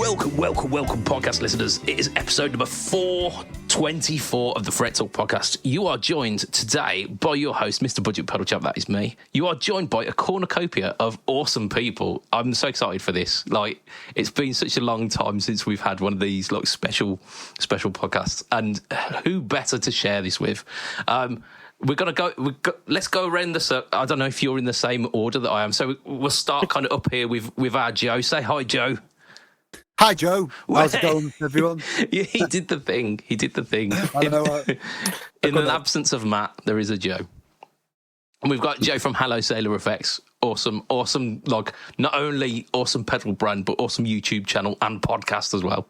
Welcome, podcast listeners. It is episode number 424 of the Fret Talk podcast. You are joined today by your host, Mr. BudgetPedalChap, that is me. You are joined by a cornucopia of awesome people. I'm so excited for this. Like, it's been such a long time since we've had one of these like special podcasts, and who better to share this with? Let's go around the circle. I don't know if you're in the same order that I am, so we'll start kind of up here with our Joe. Say hi, Joe. Hi, Joe. How's it going, everyone? Yeah, he did the thing. I don't know what... In an absence of Matt, there is a Joe. And we've got Joe from Hello Sailor Effects. Awesome, like, not only awesome pedal brand, but awesome YouTube channel and podcast as well.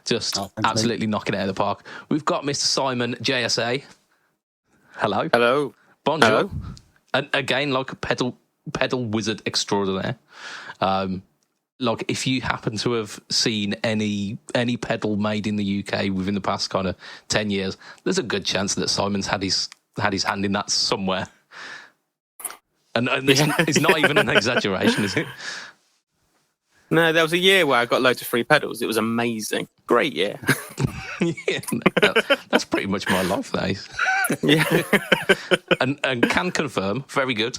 Just absolutely knocking it out of the park. We've got Mr. Simon JSA. Hello. Hello. Bonjour. Hello. And again, like a pedal wizard extraordinaire. Like, if you happen to have seen any pedal made in the UK within the past kind of 10 years, there's a good chance that Simon's had his hand in that somewhere. And it's not even an exaggeration, is it? No, there was a year where I got loads of free pedals. It was amazing. Great year. Yeah, that's pretty much my life, that is. Yeah. and can confirm, very good.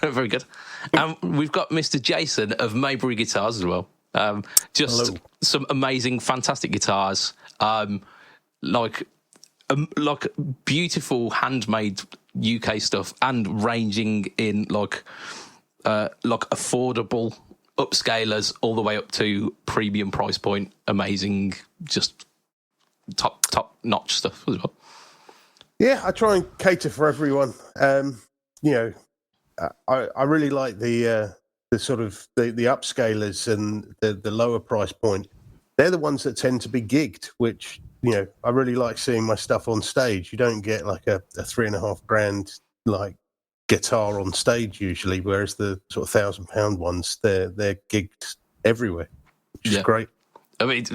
Very good. And we've got Mr. Jason of Maybury Guitars as well. Just some amazing, fantastic guitars. Like beautiful handmade UK stuff, and ranging in like affordable upscalers all the way up to premium price point. Amazing, just top notch stuff as well. Yeah, I try and cater for everyone. I really like the sort of the upscalers and the lower price point. They're the ones that tend to be gigged, which, I really like seeing my stuff on stage. You don't get like a $3,500 like guitar on stage usually, whereas the sort of £1,000 ones, they're gigged everywhere, which is great. I mean,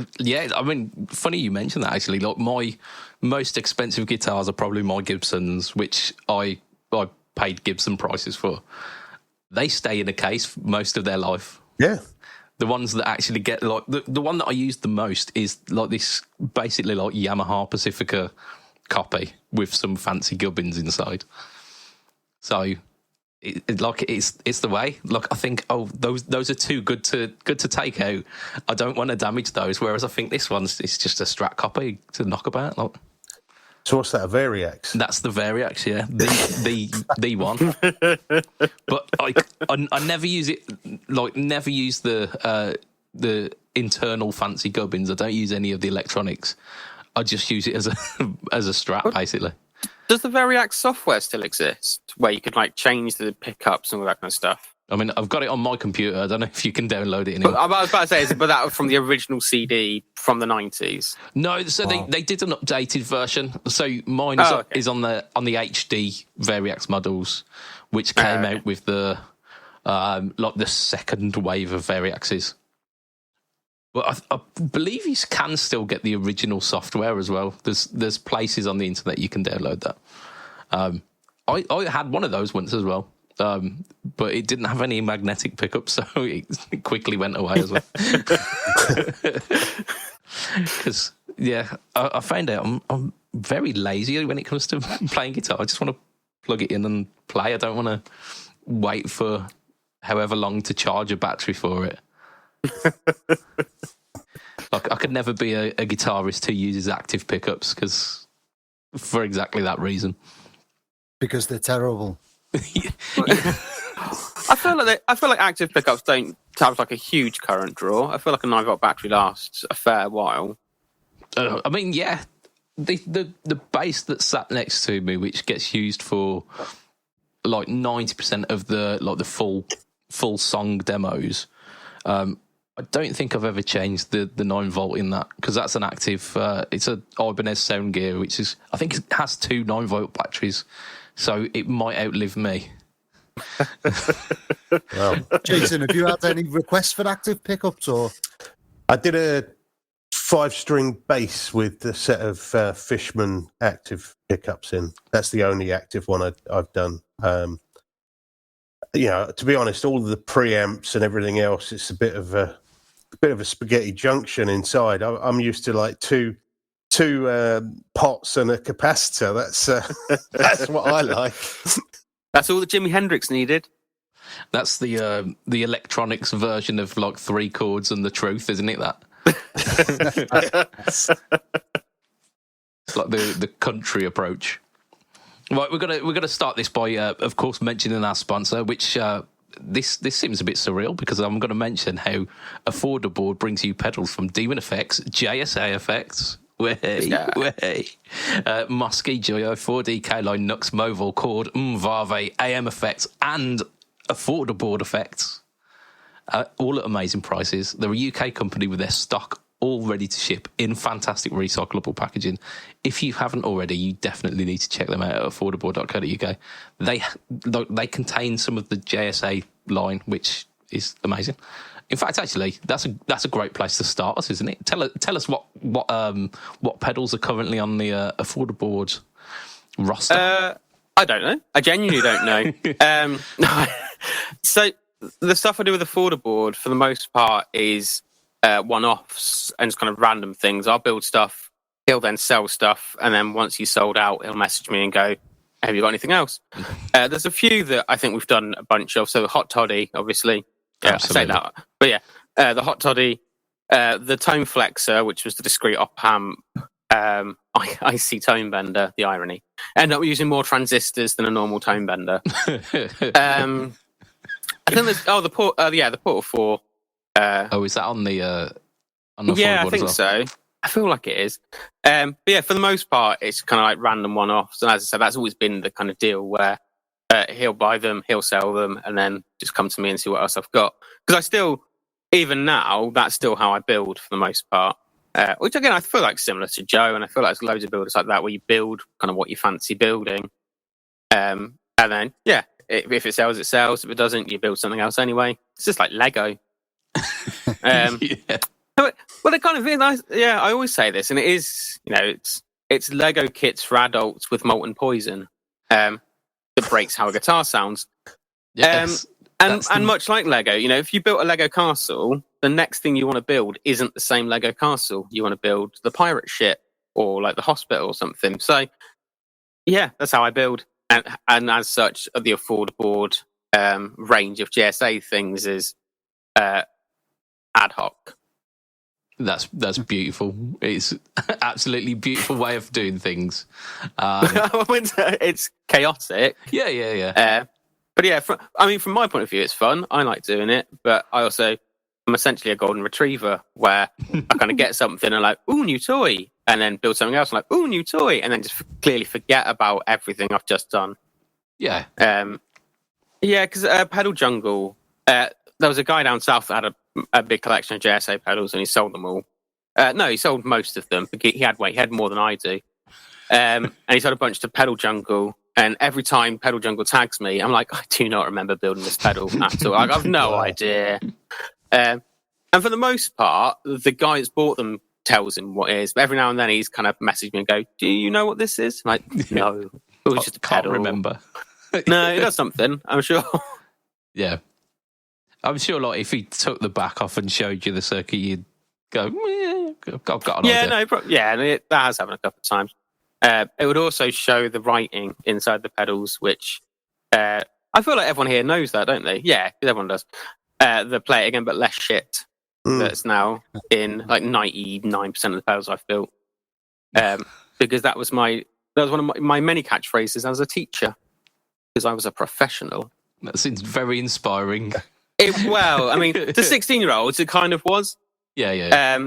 funny you mentioned that, actually. Like, my most expensive guitars are probably my Gibsons, which I paid Gibson prices for. They stay in a case most of their life. Yeah. The ones that actually get, like, the one that I use the most is like this basically like Yamaha Pacifica copy with some fancy gubbins inside. So it's the way. Like, I think, those are too good to take out. I don't want to damage those. Whereas I think this one's it's just a Strat copy to knock about. Like, so what's that, a Variax? That's the Variax, yeah, the one. But I never use it. Like, never use the internal fancy gubbins. I don't use any of the electronics. I just use it as a Strat, basically. Does the Variax software still exist, where you could like change the pickups and all that kind of stuff? I mean, I've got it on my computer. I don't know if you can download it anymore. I was about to say, but that from the original CD from the 90s? No, so they did an updated version. So mine is on the HD Variax models, which came out with the like the second wave of Variaxes. But I believe you can still get the original software as well. There's places on the internet you can download that. I had one of those once as well. But it didn't have any magnetic pickups, so it quickly went away as well. Because, I found out I'm very lazy when it comes to playing guitar. I just want to plug it in and play. I don't want to wait for however long to charge a battery for it. Like, I could never be a guitarist who uses active pickups, for exactly that reason. Because they're terrible. I feel like active pickups don't have like a huge current draw. I feel like a 9-volt battery lasts a fair while. I mean, yeah, the bass that's sat next to me, which gets used for like 90% of the full song demos. I don't think I've ever changed the 9-volt in that, because that's an active. It's a Ibanez Sound Gear, which is, I think it has 2 9-volt batteries. So it might outlive me. Well, Jason, have you had any requests for active pickups? Or I did a 5-string bass with a set of Fishman active pickups in. That's the only active one I've done. To be honest, all of the preamps and everything else, it's a bit of a a bit of a spaghetti junction inside. I'm used to like two pots and a capacitor. That's what I like. That's all that Jimi Hendrix needed. That's the electronics version of like 3 chords and the truth, isn't it? That it's like the country approach. Right, we're gonna start this by, of course, mentioning our sponsor, which this seems a bit surreal because I'm going to mention how Affordaboard brings you pedals from Demon Effects, JSA Effects, Muskie, Joyo, 4D, K-Line, Nux, Movil, Chord, Vave, AM Effects, and Affordaboard Effects, all at amazing prices. They're a UK company with their stock all ready to ship in fantastic recyclable packaging. If you haven't already, you definitely need to check them out at affordaboard.co.uk. They contain some of the JSA line, which is amazing. In fact, actually, that's a great place to start us, isn't it? Tell us what pedals are currently on the Affordaboard roster. I don't know. I genuinely don't know. So the stuff I do with Affordaboard, for the most part, is one-offs and just kind of random things. I'll build stuff, he'll then sell stuff, and then once he's sold out, he'll message me and go, have you got anything else? There's a few that I think we've done a bunch of. So the Hot Toddy, obviously. Yeah, I say that. But yeah, the Hot Toddy, the Tone Flexor, which was the discrete op amp, IC Tone Bender, the irony. End up using more transistors than a normal tone bender. I think there's the Portal 4. Is that on the yeah, I think as well? so. I feel like it is. But yeah, for the most part, it's kind of like random one-offs. And as I said, that's always been the kind of deal where he'll buy them, he'll sell them, and then just come to me and see what else I've got. Because I still, even now, that's still how I build for the most part. Which again, I feel like similar to Joe, and I feel like there's loads of builders like that where you build kind of what you fancy building. And then, yeah, if it sells, it sells. If it doesn't, you build something else anyway. It's just like Lego. Yeah. Well, it kind of is nice. Yeah, I always say this, and it is, it's Lego kits for adults with molten poison that breaks how a guitar sounds. Yes, and much like Lego, if you built a Lego castle, the next thing you want to build isn't the same Lego castle. You want to build the pirate ship or like the hospital or something. So, yeah, that's how I build. And as such, the Affordaboard range of GSA things is ad hoc. That's beautiful. It's absolutely beautiful way of doing things. It's chaotic. Yeah. But yeah, from my point of view, it's fun. I like doing it, but I'm essentially a golden retriever where I kind of get something and like, ooh, new toy, and then build something else and like, ooh, new toy, and then just clearly forget about everything I've just done. Yeah. Because Pedal Jungle, there was a guy down south that had a big collection of JSA pedals, and he sold them all. No, he sold most of them. He had more than I do. And he sold a bunch to Pedal Jungle. And every time Pedal Jungle tags me, I'm like, I do not remember building this pedal at all. I've no idea. And for the most part, the guy that's bought them tells him what it is. But every now and then he's kind of messaged me and go, do you know what this is? I'm like, no. It was just a pedal. Can't remember. No, it does something, I'm sure. Yeah. I'm sure like if he took the back off and showed you the circuit, you'd go, I've got an idea. That has happened a couple of times. It would also show the writing inside the pedals, which I feel like everyone here knows that, don't they? Yeah, everyone does. The Play It Again But Less Shit that's now in like 99% of the pedals I've built. Because that was one of my many catchphrases as a teacher, because I was a professional. That seems very inspiring. To 16-year-olds, it kind of was. Yeah.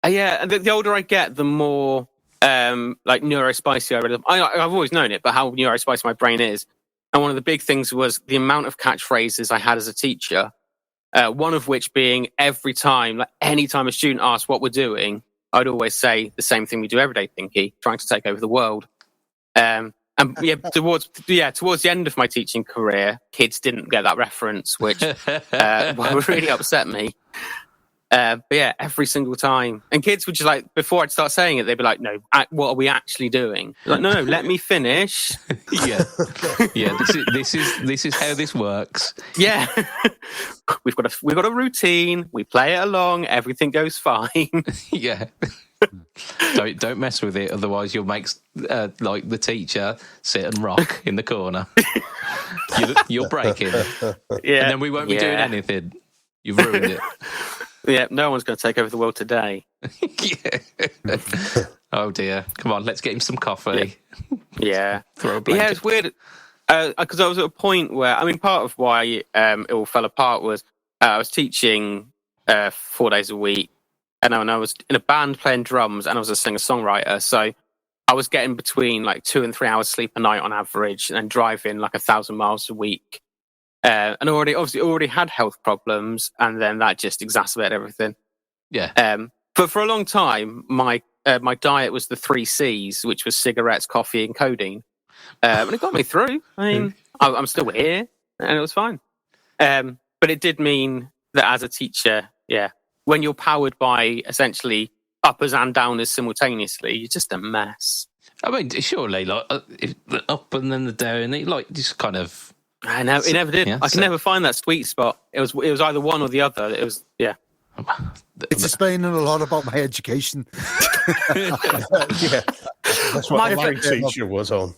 And the older I get, the more like neurospicy I read. I've always known it, but how neurospicy my brain is. And one of the big things was the amount of catchphrases I had as a teacher. One of which being every time, like any time a student asked what we're doing, I'd always say the same thing we do every day, Pinky, trying to take over the world. Towards the end of my teaching career, kids didn't get that reference, which really upset me. But yeah, every single time. And kids would just like, before I'd start saying it, they'd be like, no, what are we actually doing? Like, no, let me finish. Yeah. This is how this works. Yeah. We've got a routine. We play it along. Everything goes fine. Yeah. Don't mess with it, otherwise you'll make like the teacher sit and rock in the corner. You'll break him. Yeah. And then we won't be doing anything. You've ruined it. Yeah, no one's going to take over the world today. Yeah. Oh dear. Come on, let's get him some coffee. Yeah. Throw a blanket. Yeah, it's weird. Because I was at a point where, I mean, part of why it all fell apart was I was teaching 4 days a week, and I was in a band playing drums, and I was a singer-songwriter. So I was getting between like 2 and 3 hours sleep a night on average, and then driving like 1,000 miles a week. And already had health problems, and then that just exacerbated everything. Yeah. But for a long time, my diet was the 3 C's, which was cigarettes, coffee, and codeine. And it got me through. I mean, I'm still here, and it was fine. But it did mean that as a teacher, when you're powered by essentially uppers and downers simultaneously, you're just a mess. I mean, surely, like the up and then the down, like just kind of. I know it never did. Yeah, I could never find that sweet spot. It was either one or the other. It was It's explaining a lot about my education. Yeah, that's what my teacher was on.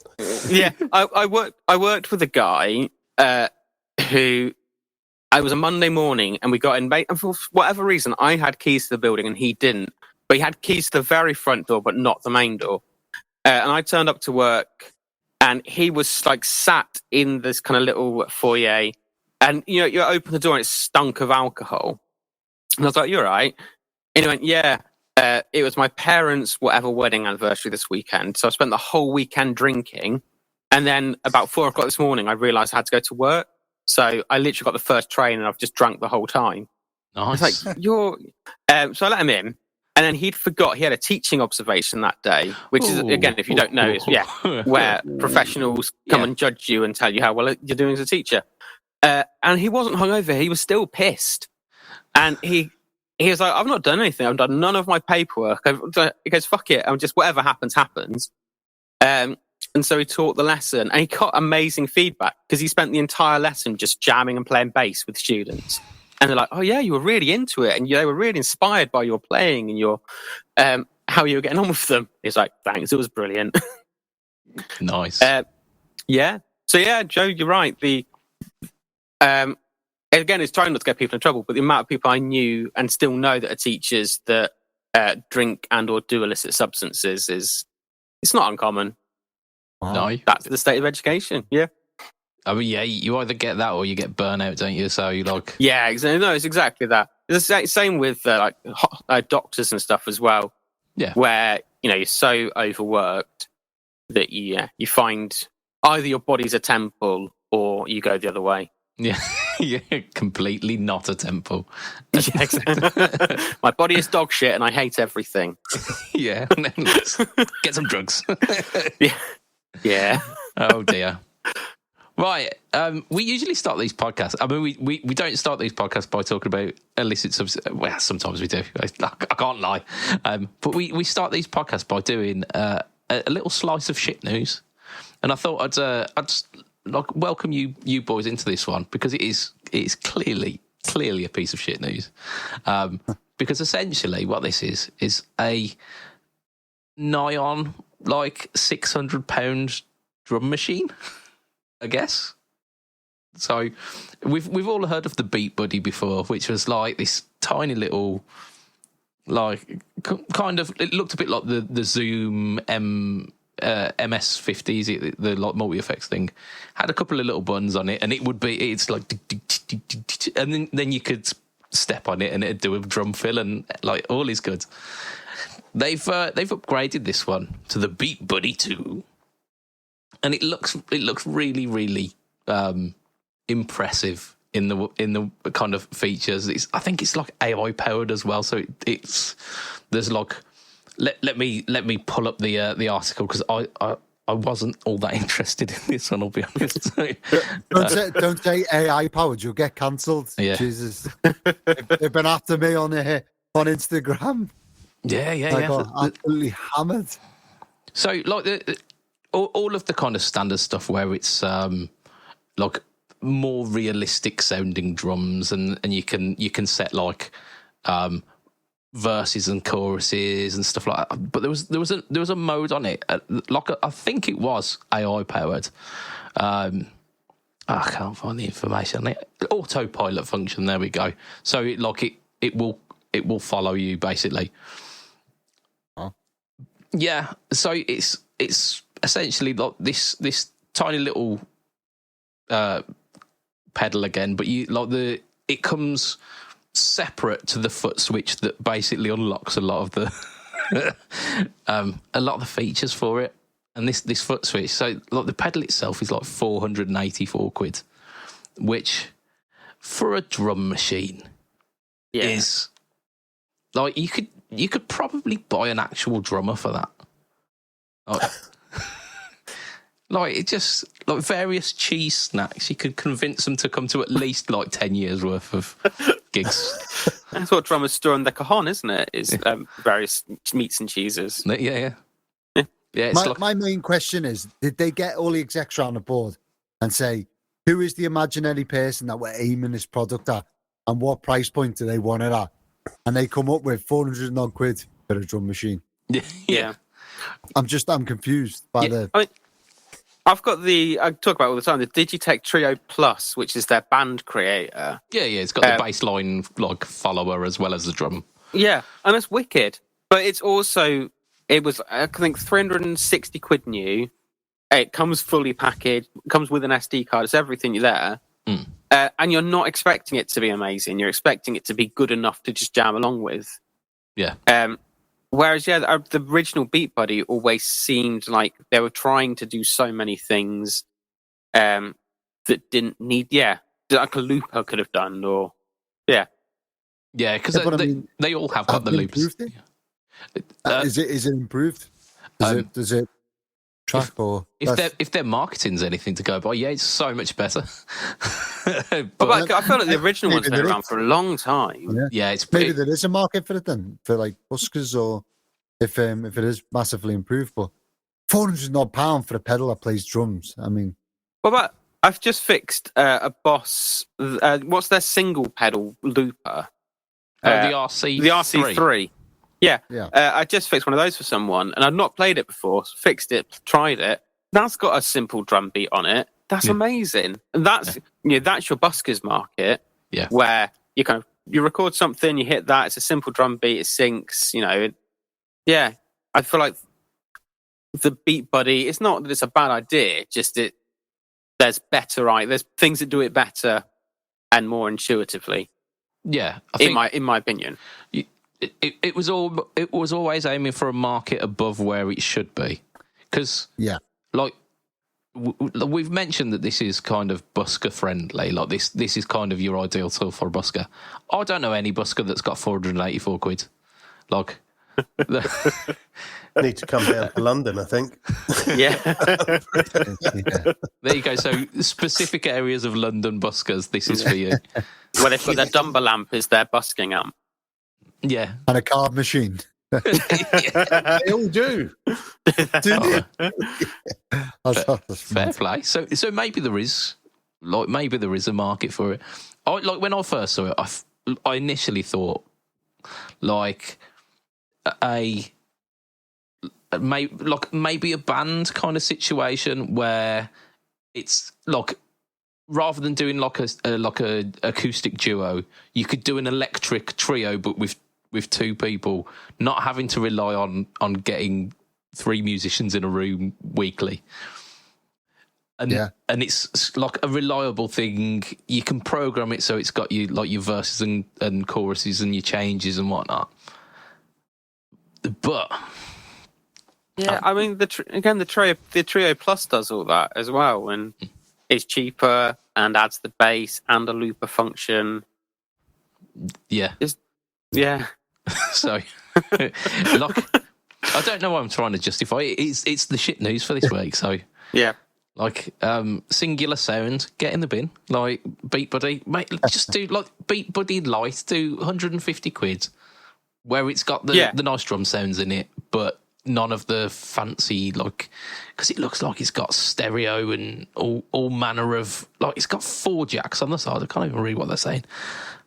Yeah, I worked with a guy who. It was a Monday morning, and we got in. And for whatever reason, I had keys to the building, and he didn't. But he had keys to the very front door, but not the main door. And I turned up to work, and he was like sat in this kind of little foyer. And you open the door, and it stunk of alcohol. And I was like, "You're right." And he went, "Yeah, it was my parents' whatever wedding anniversary this weekend. So I spent the whole weekend drinking, and then about 4 o'clock this morning, I realised I had to go to work. So I literally got the first train, and I've just drunk the whole time." Nice. I was like, "You're." So I let him in, and then he'd forgot he had a teaching observation that day, which is again, if you don't know, is where professionals come and judge you and tell you how well you're doing as a teacher. And he wasn't hungover; he was still pissed, and he was like, "I've not done anything. I've done none of my paperwork." He goes, "Fuck it. I'm just whatever happens, happens." And so he taught the lesson, and he got amazing feedback because he spent the entire lesson just jamming and playing bass with students. And they're like, "Oh yeah, you were really into it, and they were really inspired by your playing and your how you were getting on with them." He's like, "Thanks, it was brilliant." Nice. Yeah. So yeah, Joe, you're right. The again, it's trying not to get people in trouble, but the amount of people I knew and still know that are teachers that drink and or do illicit substances it's not uncommon. Wow. No, That's the state of education. Yeah. I mean, yeah, you either get that or you get burnout, don't you? So you like, Yeah, exactly. No, it's exactly that. It's the same with doctors and stuff as well. Yeah. Where you're so overworked that you find either your body's a temple or you go the other way. yeah, completely not a temple. Yeah, exactly. My body is dog shit and I hate everything. Yeah, let's get some drugs. Yeah. Oh dear. Right. We usually start these podcasts. I mean, we don't start these podcasts by talking about illicit substances. Well, sometimes we do. I can't lie. But we start these podcasts by doing a little slice of shit news. And I thought I'd just like welcome you boys into this one because it is clearly a piece of shit news. Because essentially what this is a nigh on like £600 drum machine, I guess. So we've all heard of the Beat Buddy before, which was like this tiny little, like kind of, it looked a bit like the Zoom MS50s, the like multi effects thing. Had a couple of little buttons on it, and it's like, and then you could step on it and it'd do a drum fill, and like all is good. They've upgraded this one to the Beat Buddy 2, and it looks really, really impressive in the kind of features. I think it's like AI powered as well. So there's like let me pull up the article because I I wasn't all that interested in this one, I'll be honest. Don't say AI powered, you'll get cancelled. Yeah. Jesus. They've been after me on Instagram. I got absolutely hammered. So, like, all of the kind of standard stuff where it's like more realistic sounding drums, and you can set like verses and choruses and stuff like that. But there was a mode on it, like I think it was AI powered. I can't find the information on it. Autopilot function. There we go. So it will follow you basically. Oh. Yeah. So it's essentially like this tiny little pedal again, but it comes separate to the foot switch that basically unlocks a lot of the features for it. And this foot switch, so like the pedal itself is like 484 quid, which for a drum machine is like you could probably buy an actual drummer for that. Like it just like various cheese snacks, you could convince them to come to at least like 10 years worth of gigs. That's what drummers store in their cajon, isn't it? Is various meats and cheeses. Yeah. My main question is, did they get all the execs around the board and say, who is the imaginary person that we're aiming this product at and what price point do they want it at? And they come up with 400 odd quid for a drum machine. Yeah. I'm confused by I've got I talk about it all the time, the Digitech Trio Plus, which is their band creator. Yeah, it's got the bassline like follower as well as the drum. Yeah, and it's wicked. But it's also, it was, I think, 360 quid new. It comes fully packaged, comes with an SD card, it's everything there. And you're not expecting it to be amazing. You're expecting it to be good enough to just jam along with. Yeah. Whereas, the original Beat Buddy always seemed like they were trying to do so many things that didn't need, like a looper could have done, or, Yeah, because they all have got the loopers. Is it improved? Does it track or... If their marketing's anything to go by, it's so much better. but I feel like the original one's been around for a long time. Yeah, it's maybe there is a market for it then, for like buskers, or if it is massively improved. But £400 for a pedal that plays drums. I mean, but I've just fixed a Boss. What's their single pedal looper? The RC3. The RC3. Yeah. I just fixed one of those for someone, and I'd not played it before. So fixed it, tried it. That's got a simple drum beat on it. That's amazing. And that's that's your buskers market. Yeah. Where you record something, you hit that, it's a simple drum beat, it syncs, I feel like the Beat Buddy, it's not that it's a bad idea, just there's things that do it better and more intuitively. Yeah. I think, in my opinion. It was always aiming for a market above where it should be. Because like we've mentioned that this is kind of busker friendly. Like this is kind of your ideal tool for a busker. I don't know any busker that's got 484 quid. Like, need to come down to London, I think. Yeah. There you go. So specific areas of London buskers, this is for you. Well, they've got their Dumber lamp is their busking amp. Yeah. And a card machine. They all do. Fair play. So maybe there is a market for it. When I first saw it, I initially thought like maybe a band kind of situation where it's like, rather than doing like a acoustic duo, you could do an electric trio, but with two people, not having to rely on getting 3 musicians in a room weekly. And it's like a reliable thing. You can program it so it's got you like your verses and choruses and your changes and whatnot. But I mean, the Trio Plus does all that as well, and it's cheaper and adds the bass and a looper function. Yeah. Yeah. So, like, I don't know why I'm trying to justify it. It's the shit news for this week. So yeah. Like Singular Sound, get in the bin. Like Beat Buddy, mate, just do like Beat Buddy Light, do 150 quid, where it's got the nice drum sounds in it, but none of the fancy, like, because it looks like it's got stereo and all manner of, like, it's got 4 jacks on the side. I can't even read what they're saying.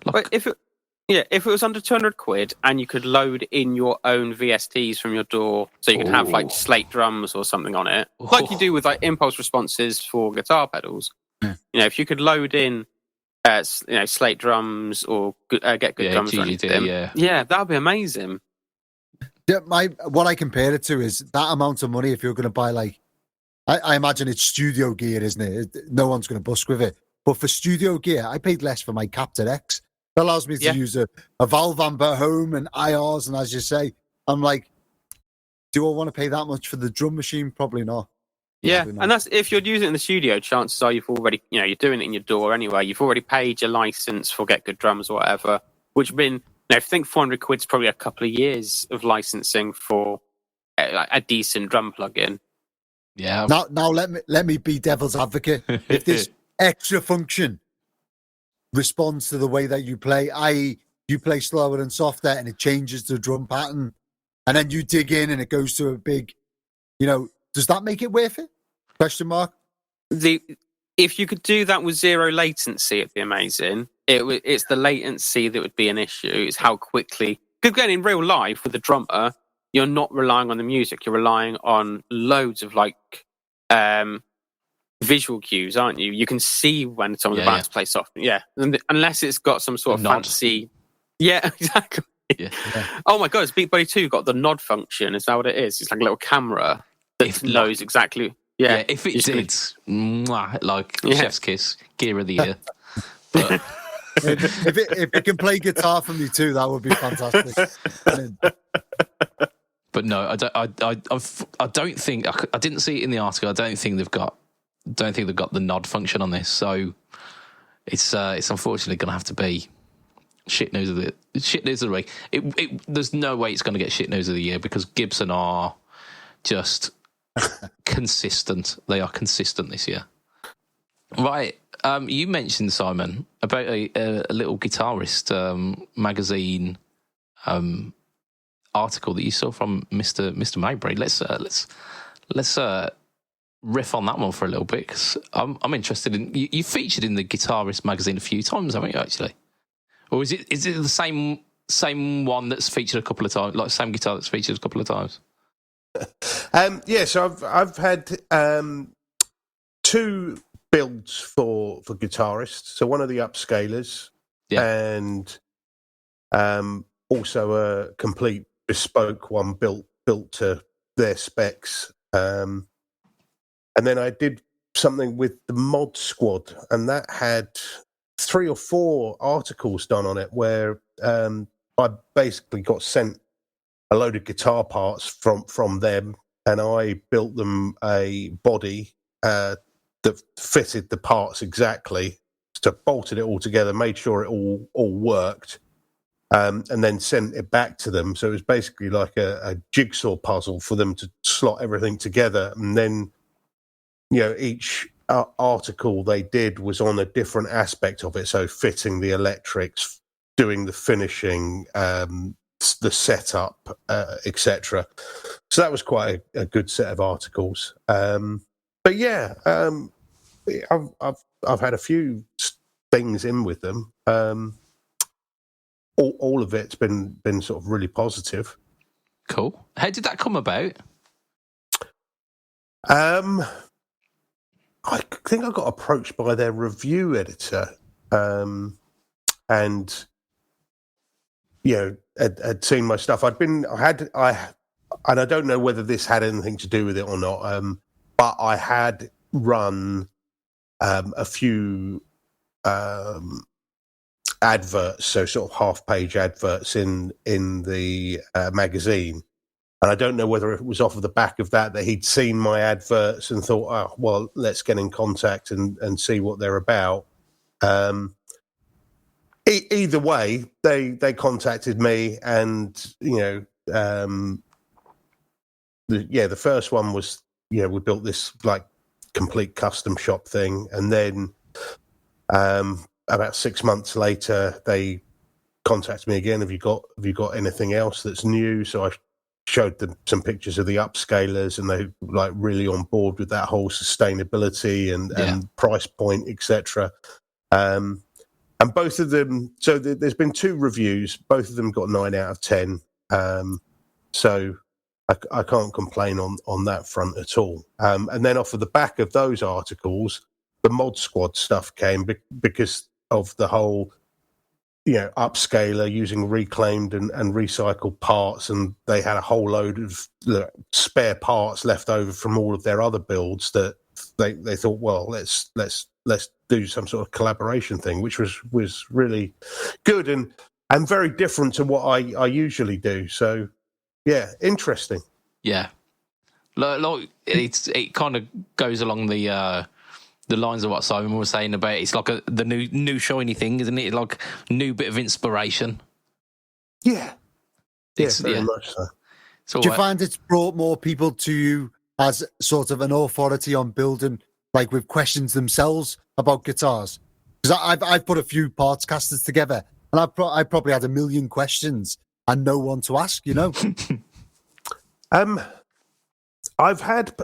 Like, if it was under 200 quid and you could load in your own VSTs from your door, so you could have like slate drums or something on it, like you do with like impulse responses for guitar pedals. Yeah. You know, if you could load in, slate drums or get good drums or anything, that would be amazing. Yeah, what I compare it to is that amount of money. If you're going to buy, like, I imagine it's studio gear, isn't it? No one's going to bust with it. But for studio gear, I paid less for my Captor X. That allows me to use a valve amp at home and IRs, and as you say, I'm like, do I want to pay that much for the drum machine? Probably not. Yeah, and that's if you're using it in the studio. Chances are you've already, you're doing it in your door anyway. You've already paid your license for Get Good Drums or whatever, which have been. Now, if you think 400 quid's probably a couple of years of licensing for a decent drum plugin. Yeah. Now let me be devil's advocate. If this extra function responds to the way that you play, i.e., you play slower and softer, and it changes the drum pattern, and then you dig in and it goes to a big, does that make it worth it? Question mark. If you could do that with zero latency, it'd be amazing. It's the latency that would be an issue. It's how quickly. Because again, in real life with the drummer, you're not relying on the music. You're relying on loads of visual cues, aren't you? You can see when some of the bands play soft. Yeah, unless it's got some sort of fancy. Yeah, exactly. Yeah. Oh my god, it's Beat Buddy 2 got the nod function. Is that what it is? It's like a little camera that knows exactly. Yeah, if it did, chef's kiss, gear of the year. But if it can play guitar for me too, that would be fantastic. But no, I don't think I didn't see it in the article. I don't think they've got the nod function on this. So it's unfortunately going to have to be shit news of the week. There's no way it's going to get shit news of the year because Gibson are just consistent. They are consistent this year. Right. You mentioned, Simon, about a little guitarist magazine article that you saw from Mr. Maybury. Let's riff on that one for a little bit because I'm interested in. You featured in the Guitarist magazine a few times, haven't you? Actually, or is it the same one that's featured a couple of times, like same guitar that's featured a couple of times? So I've had 2 builds for guitarists. So one of the upscalers, and also a complete bespoke one built to their specs. And then I did something with the Mod Squad, and that had 3 or 4 articles done on it where I basically got sent a load of guitar parts from them, and I built them a body that fitted the parts exactly, so bolted it all together, made sure it all worked, and then sent it back to them. So it was basically like a jigsaw puzzle for them to slot everything together. And then, each article they did was on a different aspect of it. So fitting the electrics, doing the finishing, the setup, etc. So that was quite a good set of articles. But yeah, I've had a few things in with them. All of it's been sort of really positive. Cool. How did that come about? I think I got approached by their review editor, and had seen my stuff. And I don't know whether this had anything to do with it or not. But I had run a few adverts, so sort of half-page adverts in the magazine, and I don't know whether it was off of the back of that he'd seen my adverts and thought, oh, well, let's get in contact and see what they're about. Either way, they contacted me, and the first one was, we built this like complete custom shop thing, and then about 6 months later they contacted me again. Have you got anything else that's new? So I showed them some pictures of the upscalers, and they like really on board with that whole sustainability and price point, etc. And both of them, so there's been 2 reviews. Both of them got 9 out of 10. So I can't complain on that front at all. And then off of the back of those articles, the Mod Squad stuff came because of the whole, upscaler using reclaimed and recycled parts, and they had a whole load of spare parts left over from all of their other builds that they thought, well, let's do some sort of collaboration thing, which was really good and very different to what I usually do. So yeah, interesting. Yeah, like it kind of goes along the lines of what Simon was saying about it's like the new shiny thing, isn't it? Like new bit of inspiration. Yeah, very much so. Do you find it's brought more people to you as sort of an authority on building, like with questions themselves about guitars? Because I've put a few parts casters together, and I probably had 1 million questions and no one to ask. I've had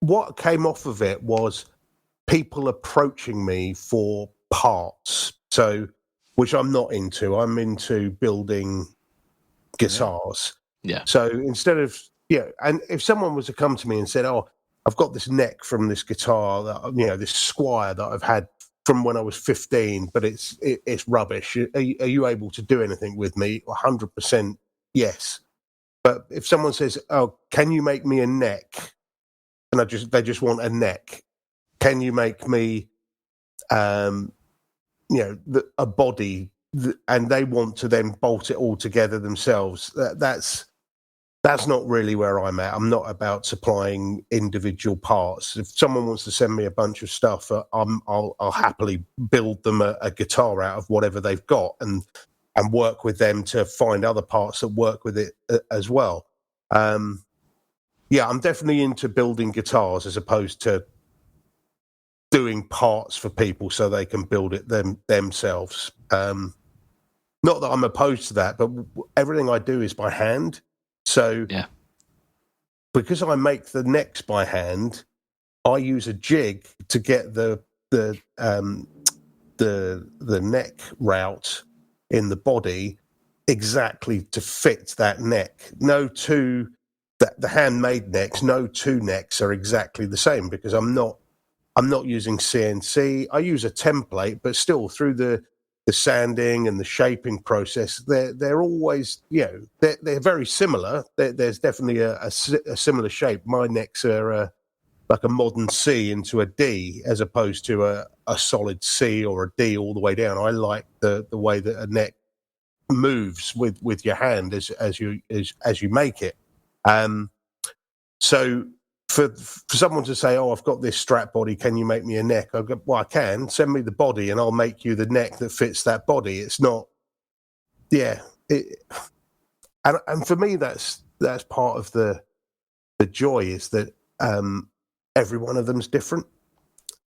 what came off of it was people approaching me for parts, so which I'm not into. I'm into building guitars. Yeah. So instead of and if someone was to come to me and said, "Oh, I've got this neck from this guitar that this Squire that I've had from when I was 15, but it's rubbish. Are you able to do anything with me?" 100% yes. But if someone says, "Oh, can you make me a neck?" and they just want a neck, can you make me, a body, and they want to then bolt it all together themselves? That's not really where I'm at. I'm not about supplying individual parts. If someone wants to send me a bunch of stuff, I'll happily build them a guitar out of whatever they've got and work with them to find other parts that work with it as well. I'm definitely into building guitars as opposed to doing parts for people so they can build it themselves. Not that I'm opposed to that, but everything I do is by hand. So because I make the necks by hand, I use a jig to get the neck route in the body exactly to fit that neck. The handmade necks, no 2 necks are exactly the same because I'm not using CNC. I use a template, but still through the sanding and the shaping process, they're always, they're very similar. There's definitely a similar shape. My necks are like a modern C into a D as opposed to a solid C or a D all the way down. I like the way that a neck moves with your hand as you make it. So for someone to say, "Oh, I've got this strap body, can you make me a neck?" I go, "Well, I can. Send me the body and I'll make you the neck that fits that body." It's not, and for me that's part of the joy is that every one of them's different.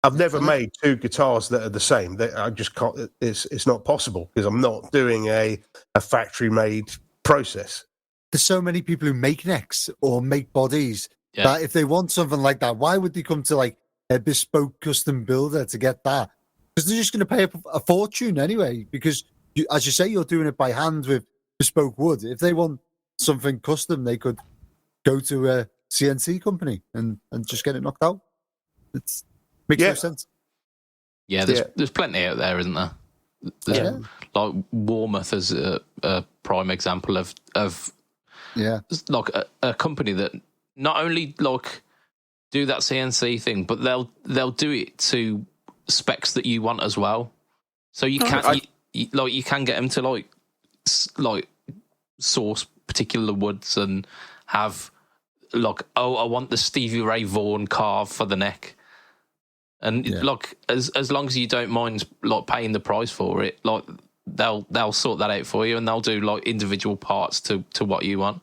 I've never made 2 guitars that are the same. I just can't. It's not possible because I'm not doing a factory made process. There's so many people who make necks or make bodies that if they want something like that, why would they come to like a bespoke custom builder to get that? Because they're just going to pay a fortune anyway. Because as you say, you're doing it by hand with bespoke wood. If they want something custom, they could go to a CNC company and just get it knocked out. It makes no sense. Yeah, there's plenty out there, isn't there? Like Warmouth is a prime example of like a company that not only like do that CNC thing, but they'll do it to specs that you want as well. So you can you can get them to like source particular woods and have like, "Oh, I want the Stevie Ray Vaughan carve for the neck," and like as long as you don't mind like paying the price for it, like they'll sort that out for you and they'll do like individual parts to what you want.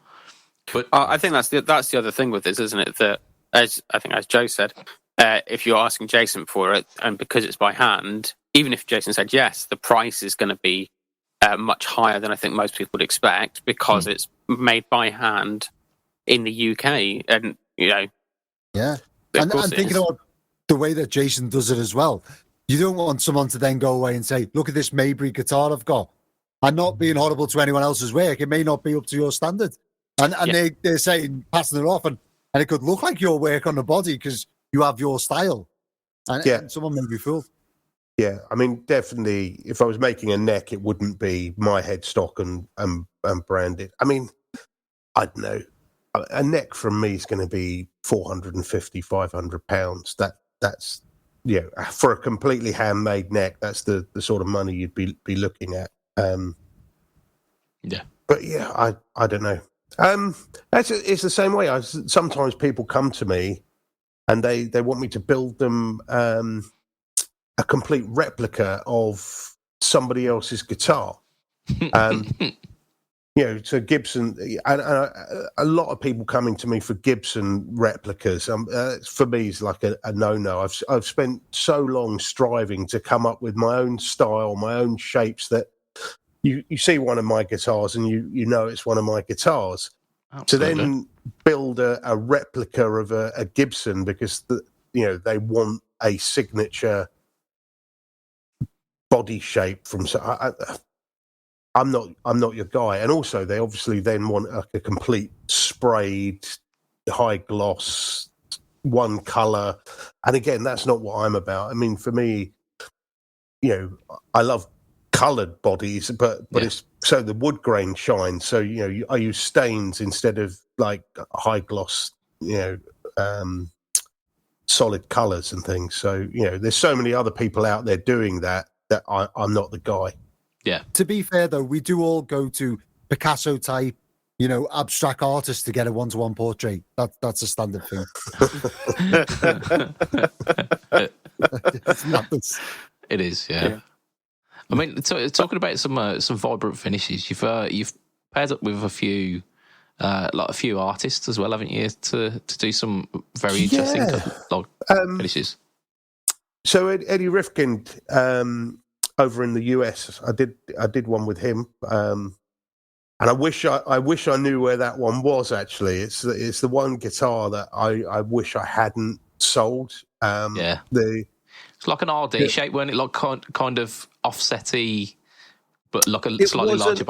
But I think that's the other thing with this, isn't it? That as Joe said, if you're asking Jason for it, and because it's by hand, even if Jason said yes, the price is going to be much higher than I think most people would expect because it's made by hand in the UK, and yeah. And thinking about the way that Jason does it as well, you don't want someone to then go away and say, "Look at this Maybury guitar I've got," and not being horrible to anyone else's work. It may not be up to your standard, and they're saying passing it off, and it could look like your work on the body because you have your style, and someone may be fooled. Yeah, I mean, definitely. If I was making a neck, it wouldn't be my headstock and branded. I mean, I don't know. A neck from me is going to be £450, £500. That's for a completely handmade neck. That's the sort of money you'd be looking at. Yeah, but yeah, I don't know. It's the same way. Sometimes people come to me and they want me to build them a complete replica of somebody else's guitar. So Gibson, and a lot of people coming to me for Gibson replicas. For me, is like a no-no. I've spent so long striving to come up with my own style, my own shapes that you see one of my guitars and you know it's one of my guitars. Absolutely. To then build a replica of a Gibson because they want a signature body shape from. I'm not your guy. And also, they obviously then want a complete sprayed, high gloss, one color. And again, that's not what I'm about. I mean, for me, I love colored bodies, but it's so the wood grain shines. So I use stains instead of like high gloss, solid colors and things. So there's so many other people out there doing that I'm not the guy. Yeah. To be fair, though, we do all go to Picasso type, abstract artists to get a one-to-one portrait. That's a standard thing. It is, yeah. I mean, talking about some vibrant finishes, you've paired up with a few artists as well, haven't you? To do some very interesting finishes. So Eddie Rifkind. Over in the US, I did one with him, and I wish I knew where that one was. Actually, it's the one guitar that I wish I hadn't sold. It's like an RD shape, weren't it? Like kind of offsetty, but like a slightly larger.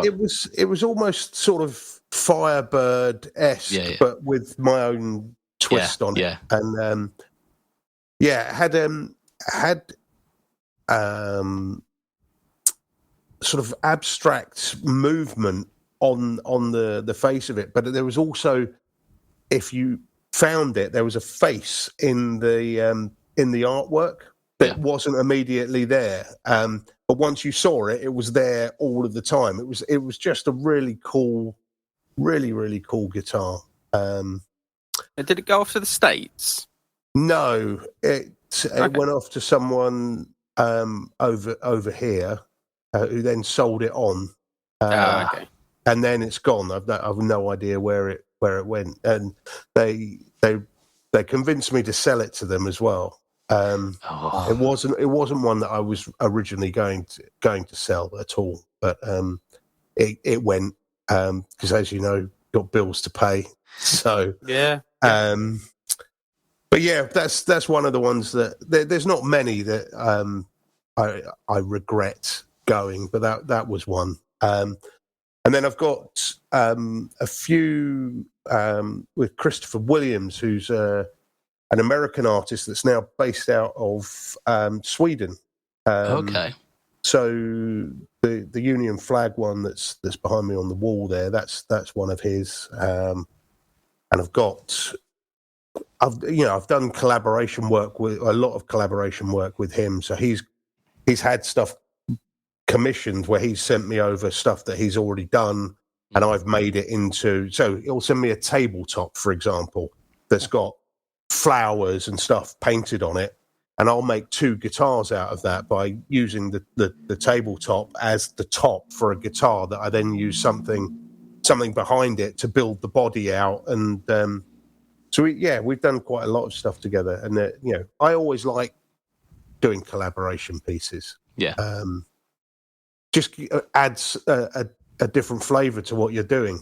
It was almost sort of Firebird-esque, but with my own twist on it. Yeah, and had sort of abstract movement on the face of it, but there was also, if you found it, there was a face in the artwork that wasn't immediately there. But once you saw it, it was there all of the time. It was just a really cool, really, really cool guitar. And did it go off to the States? No, it went off to someone over here. Who then sold it on, and then it's gone. I've no idea where it went, and they convinced me to sell it to them as well. It wasn't one that I was originally going to sell at all, but it went because, as you know, got bills to pay. So but yeah, that's one of the ones that there's not many that I regret going, but that was one. And then I've got a few with Christopher Williams, who's an American artist that's now based out of Sweden. Okay. So the Union flag one that's behind me on the wall there, that's one of his. And I've done collaboration work with a lot of collaboration work with him. So he's had stuff commissioned where he's sent me over stuff that he's already done, and I've made it into. So he'll send me a tabletop, for example, that's got flowers and stuff painted on it, and I'll make two guitars out of that by using the tabletop as the top for a guitar that I then use something something behind it to build the body out. And so we've done quite a lot of stuff together. And I always like doing collaboration pieces. Yeah. Just adds a different flavour to what you're doing.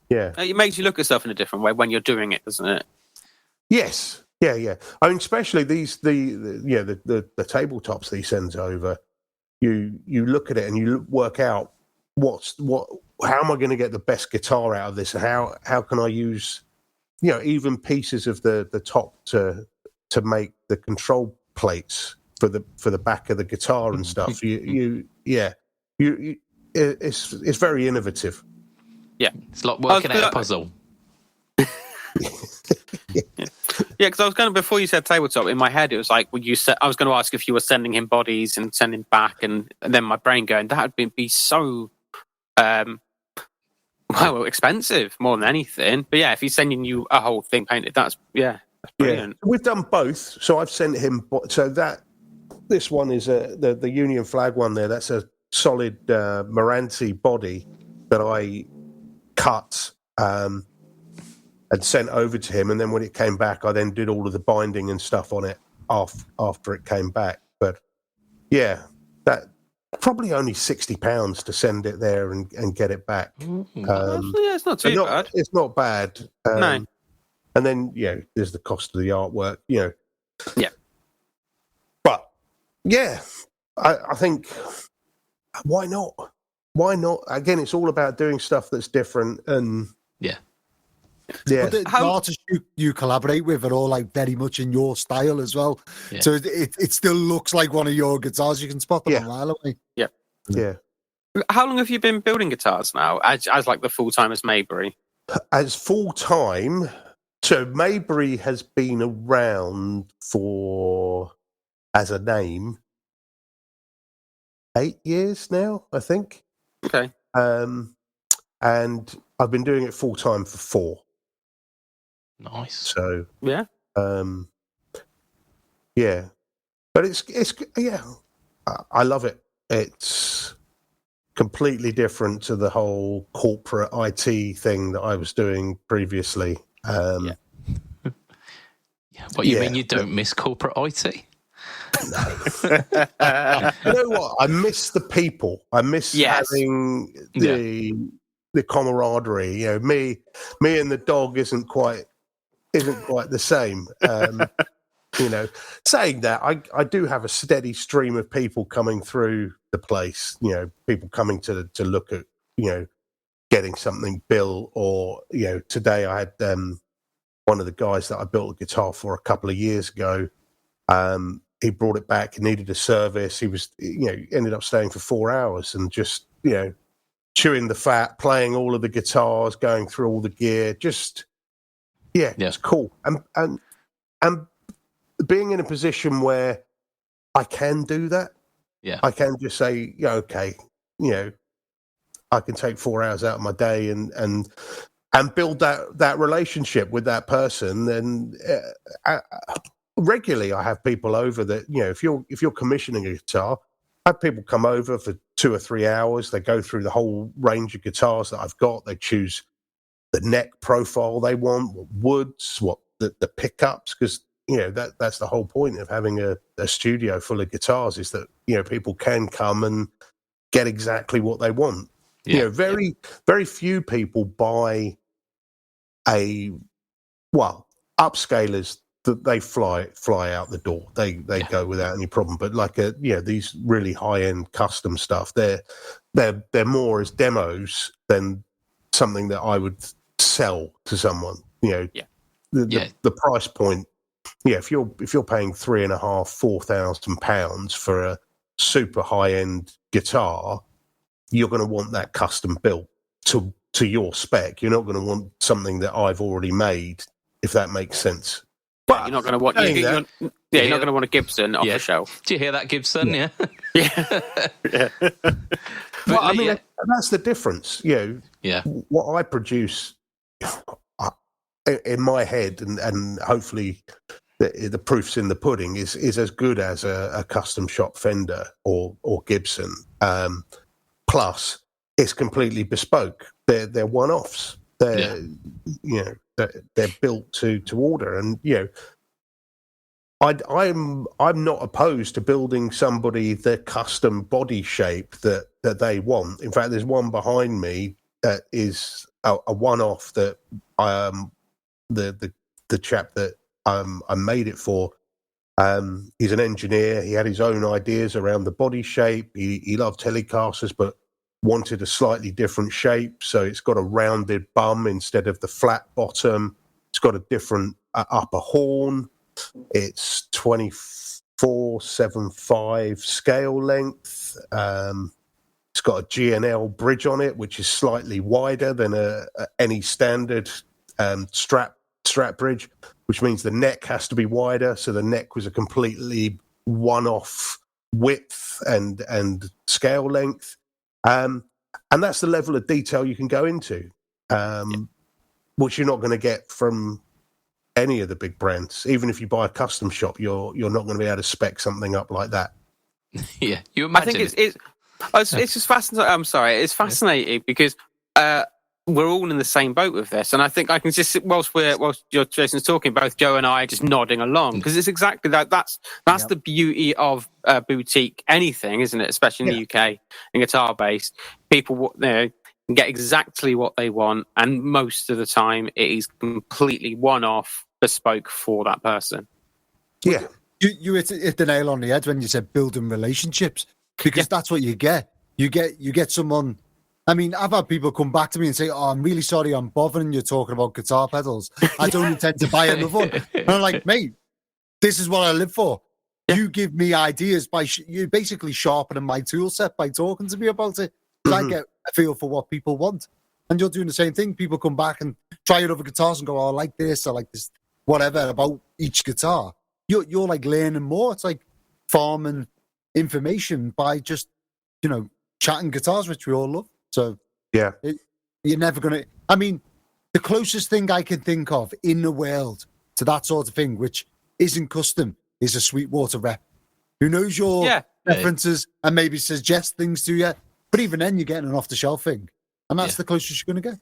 It makes you look at stuff in a different way when you're doing it, doesn't it? Yes. Yeah. I mean, especially the tabletops that he sends over. You look at it and you work out how am I going to get the best guitar out of this? How can I use, even pieces of the top to make the control plates for the back of the guitar and stuff. It's very innovative. Yeah, it's like working out a puzzle. Yeah, because I was going to, before you said tabletop, in my head it was like, I was going to ask if you were sending him bodies and sending back, and then my brain going, that would be so, expensive more than anything. But yeah, if he's sending you a whole thing painted, that's brilliant. Yeah, we've done both. So I've sent him. So this one is the Union flag one there. That's a solid Marantzi body that I cut. And sent over to him, and then when it came back, I then did all of the binding and stuff on it after it came back. But yeah, that probably only £60 to send it there and get it back. It's not too bad. It's not bad. No. And then there's the cost of the artwork. Yeah. But yeah, I think why not? Why not? Again, it's all about doing stuff that's different and yeah. But the artists you collaborate with are all like very much in your style as well. Yeah. So it still looks like one of your guitars. You can spot them a mile away. Yeah. Yeah. How long have you been building guitars now as like the full-time as Maybury? As full-time, so Maybury has been around as a name, 8 years now, I think. Okay. And I've been doing it full-time for 4. Nice. So yeah, but it's I love it. It's completely different to the whole corporate IT thing that I was doing previously. What you mean you don't miss corporate IT? No. You know what? I miss the people. I miss having the camaraderie. Me and the dog isn't quite the same. Saying that, I do have a steady stream of people coming through the place. People coming to look at getting something built, or today I had one of the guys that I built a guitar for a couple of years ago. He brought it back, needed a service. He was ended up staying for 4 hours and just chewing the fat, playing all of the guitars, going through all the gear. Just it's cool. And being in a position where I can do that. Yeah. I can just say, okay, I can take 4 hours out of my day and build that relationship with that person. And regularly I have people over that, if you're commissioning a guitar, I have people come over for 2 or 3 hours. They go through the whole range of guitars that I've got. They choose the neck profile they want, what woods, what the pickups, because that's the whole point of having a studio full of guitars, is that people can come and get exactly what they want. Very few people buy upscalers that they fly out the door. They go without any problem. But like these really high end custom stuff, they're more as demos than something that I would sell to someone. The price point. If you're paying £3,500-4,000 for a super high end guitar, you're going to want that custom built to your spec. You're not going to want something that I've already made, if that makes sense. But you're not going to want you're not going to want a Gibson off the shelf. Do you hear that, Gibson? Yeah. Well, I mean, that's the difference. What I produce in my head, and hopefully the proof's in the pudding, is as good as a custom shop Fender or Gibson. Plus, it's completely bespoke. They're one-offs. They're they're built to order, and I'm not opposed to building somebody the custom body shape that they want. In fact, there's one behind me that is a one-off that the chap that I made it for. He's an engineer. He had his own ideas around the body shape. He loved Telecasters, but wanted a slightly different shape. So it's got a rounded bum instead of the flat bottom. It's got a different upper horn. It's 24/75 scale length. It's got a G&L bridge on it, which is slightly wider than any standard strap bridge, which means the neck has to be wider. So the neck was a completely one-off width and scale length. And that's the level of detail you can go into, which you're not going to get from any of the big brands. Even if you buy a custom shop, you're not going to be able to spec something up like that. Yeah, you imagine. I think it's just fascinating. I'm sorry, it's fascinating because we're all in the same boat with this, and I think I can just whilst Jason's talking, both Joe and I are just nodding along because it's exactly that. That's the beauty of boutique anything, isn't it? Especially in the UK and guitar based, people can get exactly what they want, and most of the time it is completely one off, bespoke for that person. Yeah, you hit the nail on the head when you said building relationships, because that's what you get. You get someone. I mean, I've had people come back to me and say, "Oh, I'm really sorry I'm bothering you talking about guitar pedals. I don't intend to buy another one." And I'm like, mate, this is what I live for. Yeah. You give me ideas you basically sharpening my tool set by talking to me about it. I get a feel for what people want. And you're doing the same thing. People come back and try your other guitars and go, "Oh, I like this, whatever about each guitar." You're like learning more. It's like farming information by just, chatting guitars, which we all love. So yeah, you're never going to... I mean, the closest thing I can think of in the world to that sort of thing, which isn't custom, is a Sweetwater rep who knows your preferences and maybe suggests things to you. But even then, you're getting an off-the-shelf thing. And that's the closest you're going to get.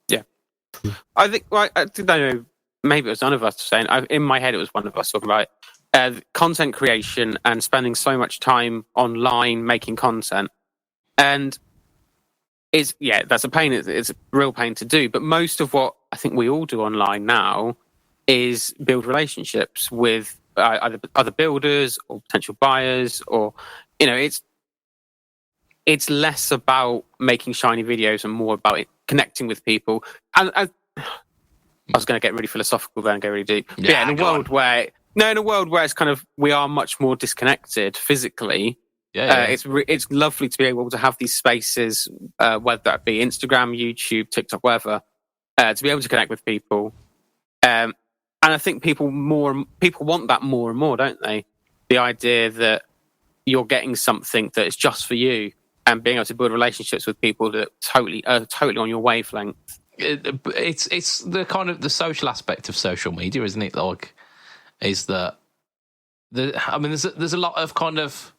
Yeah. I think, I don't know, maybe it was none of us saying, in my head it was one of us talking about content creation and spending so much time online making content. And that's a pain. It's a real pain to do. But most of what I think we all do online now is build relationships with either other builders or potential buyers, or it's less about making shiny videos and more about connecting with people. And I was going to get really philosophical there and go really deep. In a world where it's kind of we are much more disconnected physically. It's lovely to be able to have these spaces, whether that be Instagram, YouTube, TikTok, whatever, to be able to connect with people. And I think people want that more and more, don't they? The idea that you're getting something that is just for you, and being able to build relationships with people that are totally on your wavelength. It's the kind of the social aspect of social media, isn't it? Like, is that there's a lot of kind of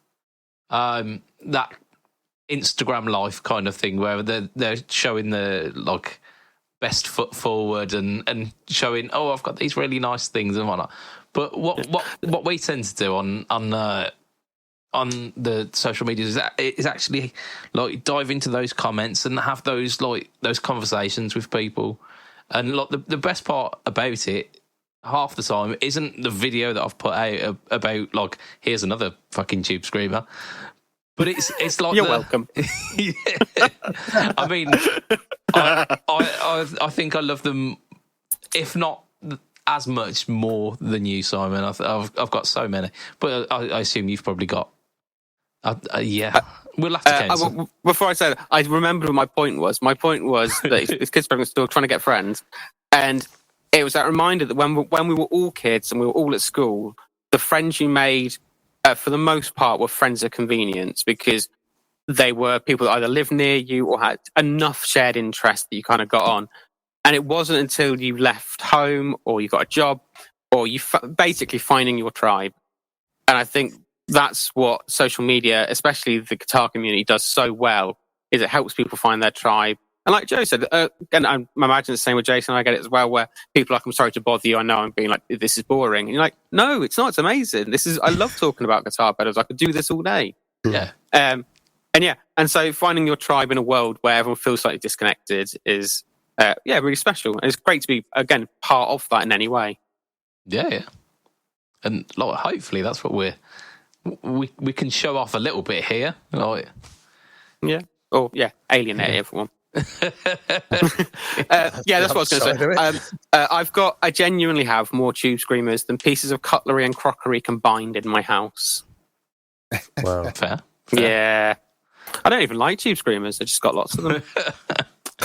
that Instagram life kind of thing where they're showing the like best foot forward and showing, oh, I've got these really nice things and whatnot. But what we tend to do on the social media is actually like dive into those comments and have those conversations with people. And like the best part about it, half the time, isn't the video that I've put out about like, here's another fucking tube screamer. But it's like you're welcome. I mean, I think I love them, if not as much more than you, Simon. I've got so many, but I assume you've probably got. We'll have to cancel. Before I say that, I remember what my point was. My point was that it's kids program still trying to get friends, and it was that reminder that when we were all kids and we were all at school, the friends you made, for the most part, were friends of convenience because they were people that either lived near you or had enough shared interest that you kind of got on. And it wasn't until you left home or you got a job or you basically finding your tribe. And I think that's what social media, especially the guitar community, does so well, is it helps people find their tribe. And like Joe said, and I imagine the same with Jason, I get it as well, where people are like, I'm sorry to bother you, I know I'm being like, this is boring. And you're like, no, it's not, it's amazing. I love talking about guitar pedals. I could do this all day. Yeah. And so finding your tribe in a world where everyone feels slightly disconnected is, really special. And it's great to be, again, part of that in any way. Yeah. And like, hopefully that's what we can show off a little bit here. Like, alienate everyone. That's what I was going to say. I genuinely have more tube screamers than pieces of cutlery and crockery combined in my house. Wow. Fair. Yeah. I don't even like tube screamers. I just got lots of them.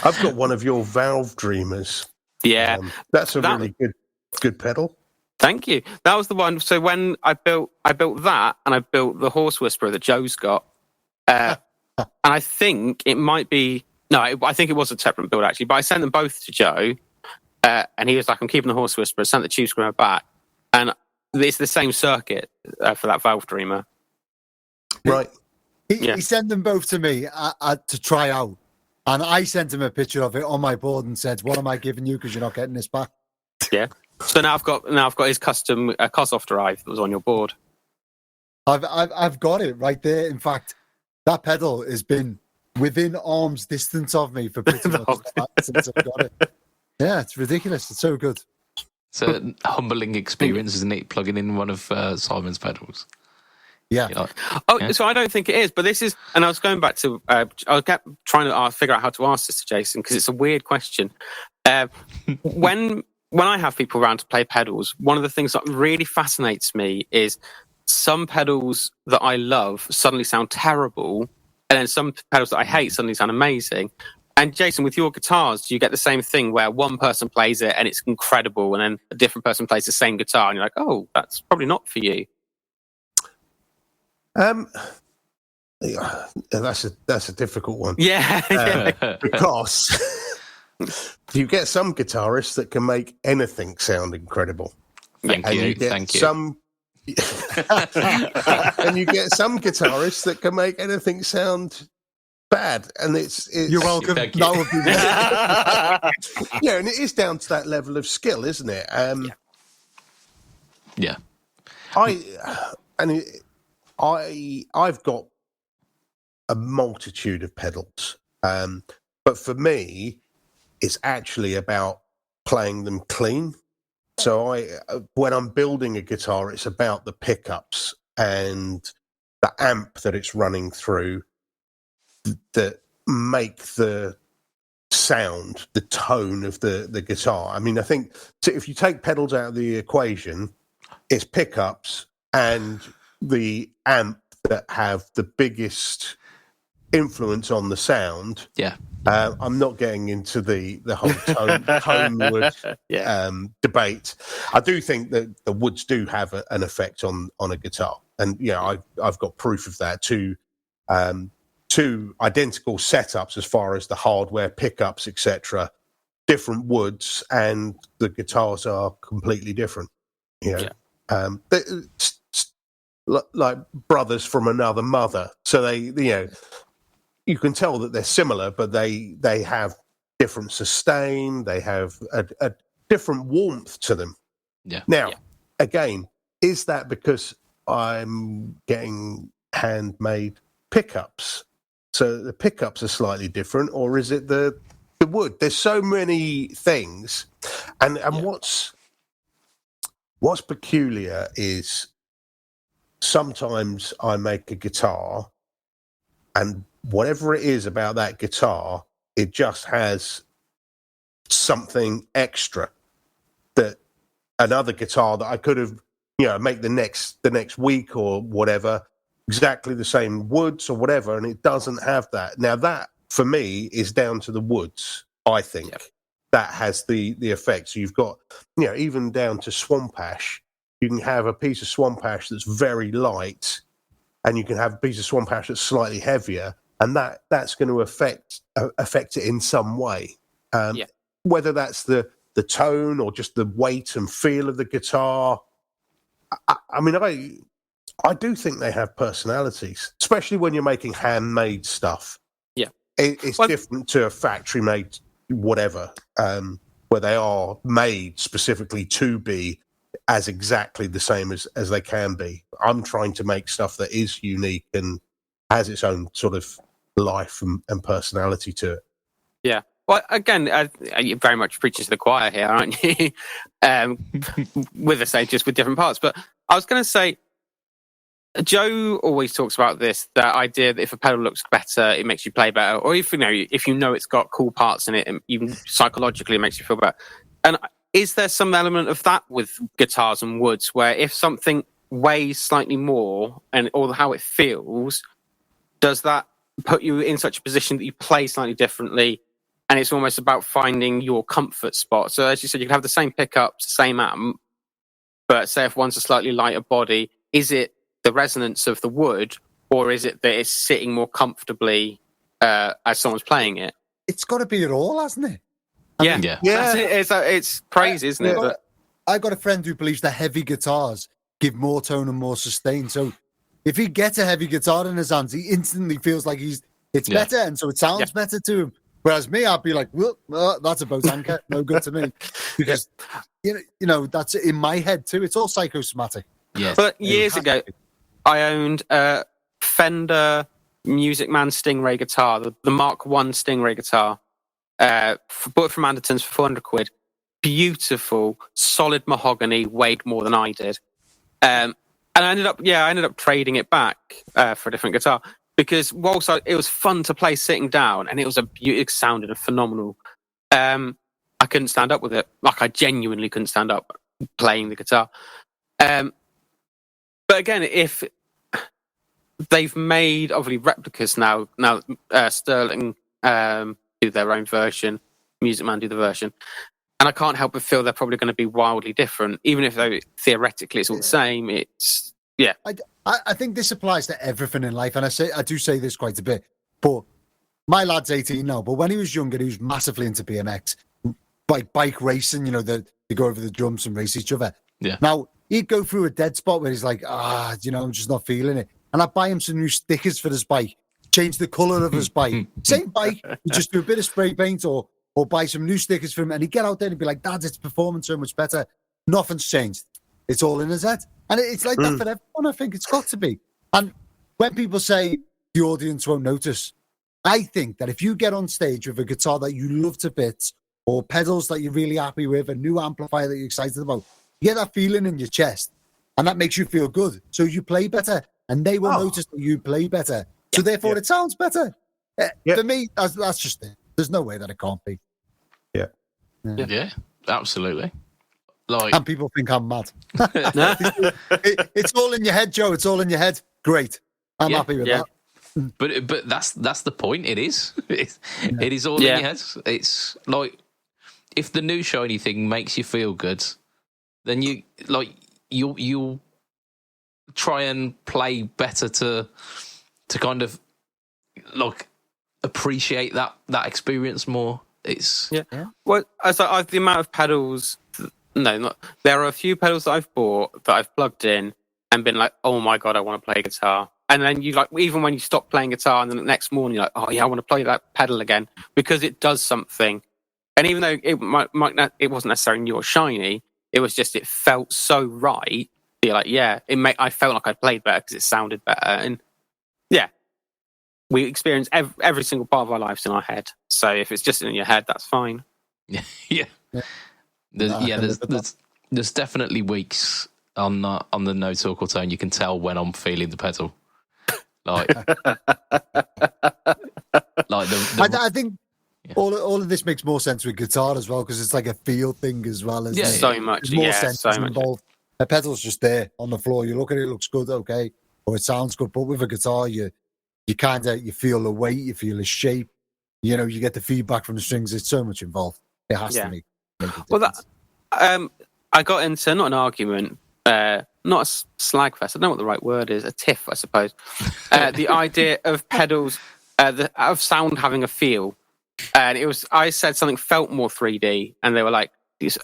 I've got one of your Valve Dreamers. Yeah. That's a really good pedal. Thank you. That was the one. So when I built that, and I built the Horse Whisperer that Joe's got, and I think it might be... No, I think it was a separate build, actually. But I sent them both to Joe, and he was like, I'm keeping the Horse Whisperer, sent the tube screamer back. And it's the same circuit for that Valve Dreamer. Right. He sent them both to me to try out. And I sent him a picture of it on my board and said, what am I giving you because you're not getting this back? Yeah. So now I've got his custom Kossoff drive that was on your board. I've got it right there. In fact, that pedal has been within arm's distance of me for pretty much since I've got it. Yeah, it's ridiculous. It's so good. It's a humbling experience, isn't it? Plugging in one of Simon's pedals. Yeah. So I don't think it is, but this is, and I was going back to, I kept trying to figure out how to ask this to Jason because it's a weird question. When I have people around to play pedals, one of the things that really fascinates me is some pedals that I love suddenly sound terrible, and then some pedals that I hate suddenly sound amazing. And Jason, with your guitars, do you get the same thing where one person plays it and it's incredible, and then a different person plays the same guitar and you're like, oh, that's probably not for you? That's a difficult one. Yeah. Because you get some guitarists that can make anything sound incredible. Thank you. And you get some guitarists that can make anything sound bad, and it's you're welcome. Thank you. That would be and it is down to that level of skill, isn't it? Yeah. I've got a multitude of pedals, but for me, it's actually about playing them clean. So when I'm building a guitar, it's about the pickups and the amp that it's running through that make the sound, the tone of the guitar. I mean, I think if you take pedals out of the equation, it's pickups and the amp that have the biggest influence on the sound. Yeah. I'm not getting into the whole tone wood debate. I do think that the woods do have an effect on a guitar, and I've got proof of that. Two identical setups as far as the hardware, pickups, etc. Different woods, and the guitars are completely different. Like brothers from another mother. So they you can tell that they're similar, but they have different sustain. They have a different warmth to them. Yeah. Now, again, is that because I'm getting handmade pickups? So the pickups are slightly different, or is it the wood? There's so many things, and what's peculiar is sometimes I make a guitar, and whatever it is about that guitar, it just has something extra that another guitar that I could have, make the next week or whatever, exactly the same woods or whatever, and it doesn't have that. Now that for me is down to the woods. I think that has the effect. So you've got, even down to swamp ash. You can have a piece of swamp ash that's very light, and you can have a piece of swamp ash that's slightly heavier, and that's going to affect it in some way. Whether that's the tone or just the weight and feel of the guitar. I mean, I do think they have personalities, especially when you're making handmade stuff. Yeah. it's different to a factory-made whatever, where they are made specifically to be as exactly the same as they can be. I'm trying to make stuff that is unique and has its own sort of life and personality to it. Yeah. Well, again, you're very much preaching to the choir here, aren't you? With the same, just with different parts. But I was going to say, Joe always talks about this, that idea that if a pedal looks better, it makes you play better. Or if you know it's got cool parts in it, and even psychologically it makes you feel better. And is there some element of that with guitars and woods, where if something weighs slightly more or how it feels, does that put you in such a position that you play slightly differently? And it's almost about finding your comfort spot. So as you said, you can have the same pickups, same amp, but say if one's a slightly lighter body, is it the resonance of the wood, or is it that it's sitting more comfortably as someone's playing it? It's got to be it all, hasn't it? Yeah. It's crazy, isn't it? I got a friend who believes that heavy guitars give more tone and more sustain. So if he gets a heavy guitar in his hands, he instantly feels like it's better, and so it sounds better to him. Whereas me, I'd be like, well, that's a boat anchor, no good to me. Because, you know, that's in my head too. It's all psychosomatic. Yeah. But years ago, I owned a Fender Music Man Stingray guitar, the Mark I Stingray guitar. Bought it from Anderton's for 400 quid. Beautiful, solid mahogany, weighed more than I did. And I ended up trading it back for a different guitar. Because whilst it was fun to play sitting down, and it sounded phenomenal, I couldn't stand up with it. Like, I genuinely couldn't stand up playing the guitar. But again, if they've made obviously replicas now Sterling do their own version, Music Man do the version, and I can't help but feel they're probably going to be wildly different, even if theoretically it's all the same. It's I think this applies to everything in life, and I do say this quite a bit. But my lad's 18 now, but when he was younger, he was massively into BMX, bike racing. You know, they go over the jumps and race each other. Yeah. Now he'd go through a dead spot where he's like, I'm just not feeling it, and I'd buy him some new stickers for his bike, change the color of his bike, same bike, you just do a bit of spray paint or buy some new stickers for him, and he'd get out there and be like, Dad, it's performing so much better. Nothing's changed. It's all in his head. And it's like that for everyone. I think it's got to be. And when people say the audience won't notice, I think that if you get on stage with a guitar that you love to bits, or pedals that you're really happy with, a new amplifier that you're excited about, you get that feeling in your chest, and that makes you feel good. So you play better, and they will notice that you play better. So therefore, it sounds better. For me, that's just it. There's no way that it can't be. Yeah, absolutely. And people think I'm mad. It's all in your head, Joe. It's all in your head. Great. I'm happy with that. But that's the point. It is. It is all in your head. It's like, if the new shiny thing makes you feel good, then you'll try and play better to kind of like appreciate that experience more. It's Well, the amount of pedals. There are a few pedals that I've bought that I've plugged in and been like, oh my God, I want to play guitar. And then you even when you stop playing guitar and then the next morning you're like, oh yeah, I want to play that pedal again because it does something. And even though it wasn't necessarily new or shiny, it was just, it felt so right. You're like, I felt like I played better because it sounded better. And we experience every single part of our lives in our head. So if it's just in your head, that's fine. Yeah. There's definitely weeks on the no talk or tone. You can tell when I'm feeling the pedal. I think all of this makes more sense with guitar as well, because it's like a feel thing as well. As so much. More sense involved. A pedal's just there on the floor. You look at it, looks good, okay, or it sounds good. But with a guitar, you feel the weight, you feel the shape. You know, you get the feedback from the strings. It's so much involved. It has to make a difference. I got into not an argument, not a slag fest. I don't know what the right word is. A tiff, I suppose. The idea of pedals, of sound having a feel, and I said something felt more 3D, and they were like,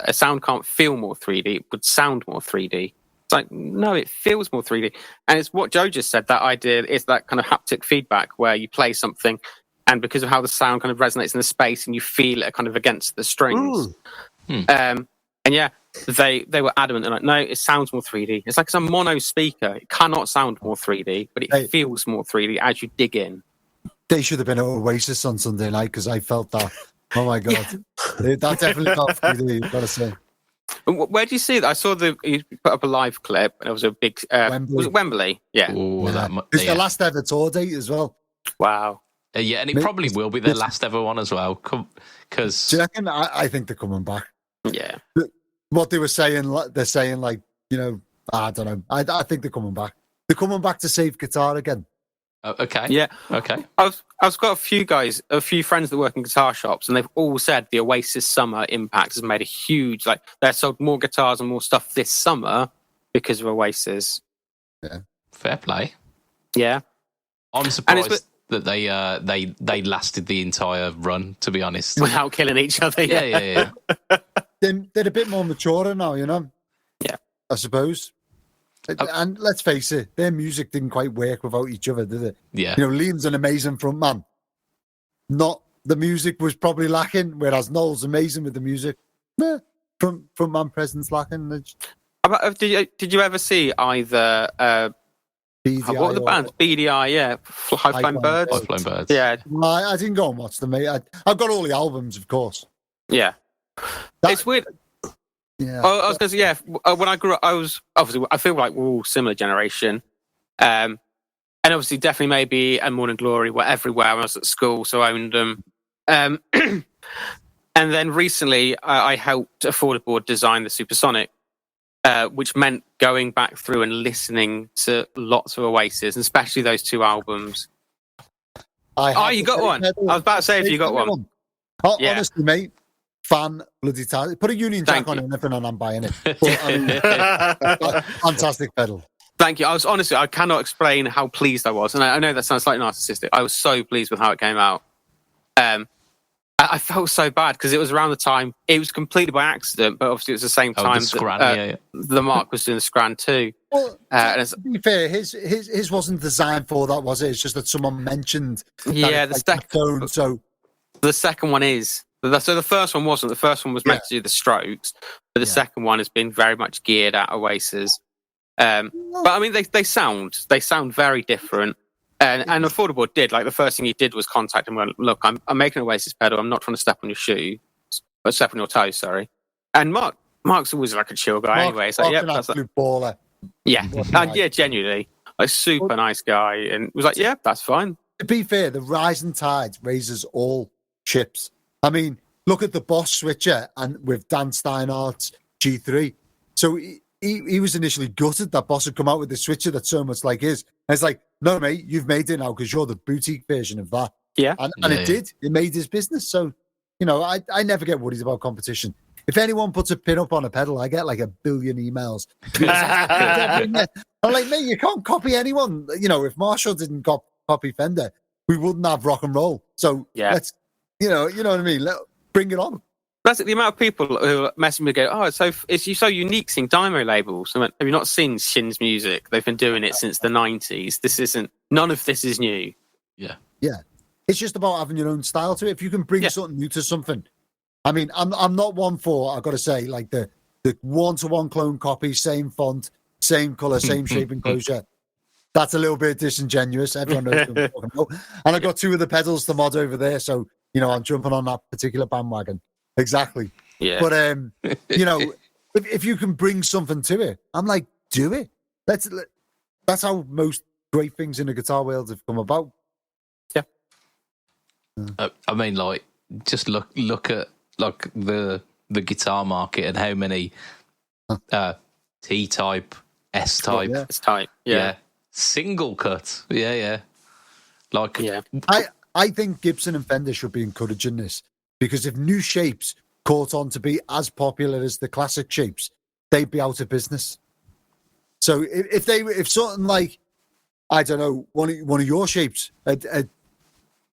"A sound can't feel more 3D. It would sound more 3D." It's like, no, it feels more 3D, and it's what Joe just said. That idea is that kind of haptic feedback where you play something, and because of how the sound kind of resonates in the space, and you feel it kind of against the strings. And yeah, they were adamant. They're like, no, it sounds more 3D. It's like it's a mono speaker. It cannot sound more 3D, but it feels more 3D as you dig in. They should have been at Oasis on Sunday night because I felt that. Oh my god, that definitely felt 3D. You've got to say. Where do you see that? I saw you put up a live clip, and it was a big. Was it Wembley? Yeah. It's the last ever tour date as well. Wow. Yeah, and it probably will be their last ever one as well. Because do you reckon? I think they're coming back. Yeah. What they were saying, they're saying like, I don't know. I think they're coming back. They're coming back to save guitar again. Okay. Yeah. Okay. I've got a few friends that work in guitar shops, and they've all said the Oasis summer impact has made a huge, like, they've sold more guitars and more stuff this summer because of Oasis. Yeah. Fair play. Yeah. I'm surprised that they lasted the entire run, to be honest. Without killing each other. Yeah. They're a bit more mature now, Yeah. I suppose. And let's face it, their music didn't quite work without each other, did it? Yeah. Liam's an amazing frontman. The music was probably lacking, whereas Noel's amazing with the music. Frontman presence lacking. Did you ever see either BDI what were the bands? BDI, yeah. High Flying Birds? High Flying Birds. Yeah. I didn't go and watch them, mate. I've got all the albums, of course. Yeah. It's weird. Yeah. I was going to say, when I grew up, I feel like we're all similar generation. And obviously, definitely maybe and Morning Glory were everywhere when I was at school, so I owned them. And then recently, I helped Affordable Board design the Supersonic, which meant going back through and listening to lots of Oasis, and especially those two albums. You got one. I was about to say if you got one. Honestly, mate. Fan bloody tight. Put a Union Jack on anything and I'm buying it. But, fantastic pedal. Thank you. I cannot explain how pleased I was. And I know that sounds slightly narcissistic. I was so pleased with how it came out. I felt so bad because it was around the time, it was completely by accident, but obviously it was the same time that the Mark was doing the Scran too. Well, to be fair, his wasn't designed for that, was it? It's just that someone mentioned that the second one is. So the first one wasn't. The first one was meant to do the Strokes, but the second one has been very much geared at Oasis. But I mean, they sound very different. And Affordable did, like, the first thing he did was contact him and went, look, I'm making an Oasis pedal. I'm not trying to step on your shoe, but step on your toes, sorry. And Mark's always like a chill guy anyway. So yeah, that's absolute baller. Yeah, genuinely, a super nice guy, and was like, yeah, that's fine. To be fair, the rising tide raises all ships. I mean, look at the Boss switcher and with Dan Steinhardt's G3. So he was initially gutted that Boss had come out with the switcher that's so much like his. And it's like, no, mate, you've made it now because you're the boutique version of that. Yeah. And it did. It made his business. So, I never get worried about competition. If anyone puts a pin up on a pedal, I get like 1 billion emails. I'm like, mate, you can't copy anyone. If Marshall didn't copy Fender, we wouldn't have rock and roll. So let's, you know what I mean? Bring it on. That's the amount of people who message me go, it's so unique seeing Dymo labels. I went, have you not seen Shin's music? They've been doing it since the 90s. None of this is new. Yeah. It's just about having your own style to it. If you can bring something new to something. I mean, I'm not one for, I've got to say, like the one-to-one clone copy, same font, same colour, same shape and closure. That's a little bit disingenuous. Everyone knows what I'm talking about. And I've got 2 of the pedals to mod over there, so I'm jumping on that particular bandwagon. Exactly. Yeah. But if you can bring something to it, I'm like, do it. That's how most great things in the guitar world have come about. Yeah. I mean, like, just look at like the guitar market and how many T-type, S-type, S-type, yeah. Single cut, like, I think Gibson and Fender should be encouraging this because if new shapes caught on to be as popular as the classic shapes, they'd be out of business. So if something like, I don't know, one of your shapes had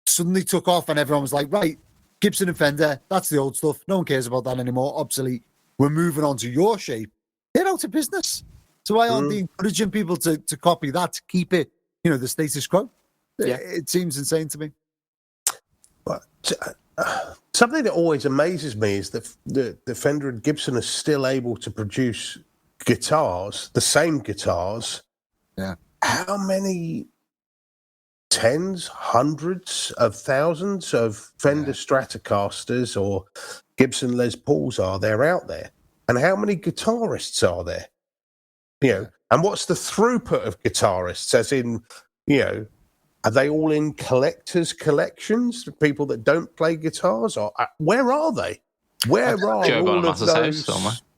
suddenly took off and everyone was like, right, Gibson and Fender, that's the old stuff. No one cares about that anymore. Obsolete. We're moving on to your shape. They're out of business. So why aren't they encouraging people to copy that, to keep it, the status quo? Yeah. It seems insane to me. But something that always amazes me is that the Fender and Gibson are still able to produce guitars, the same guitars. Yeah. How many tens, hundreds of thousands of Fender Stratocasters or Gibson Les Pauls are there out there? And how many guitarists are there? And what's the throughput of guitarists? As in, are they all in collectors' collections? People that don't play guitars, or where are they? Where are Joe all of those?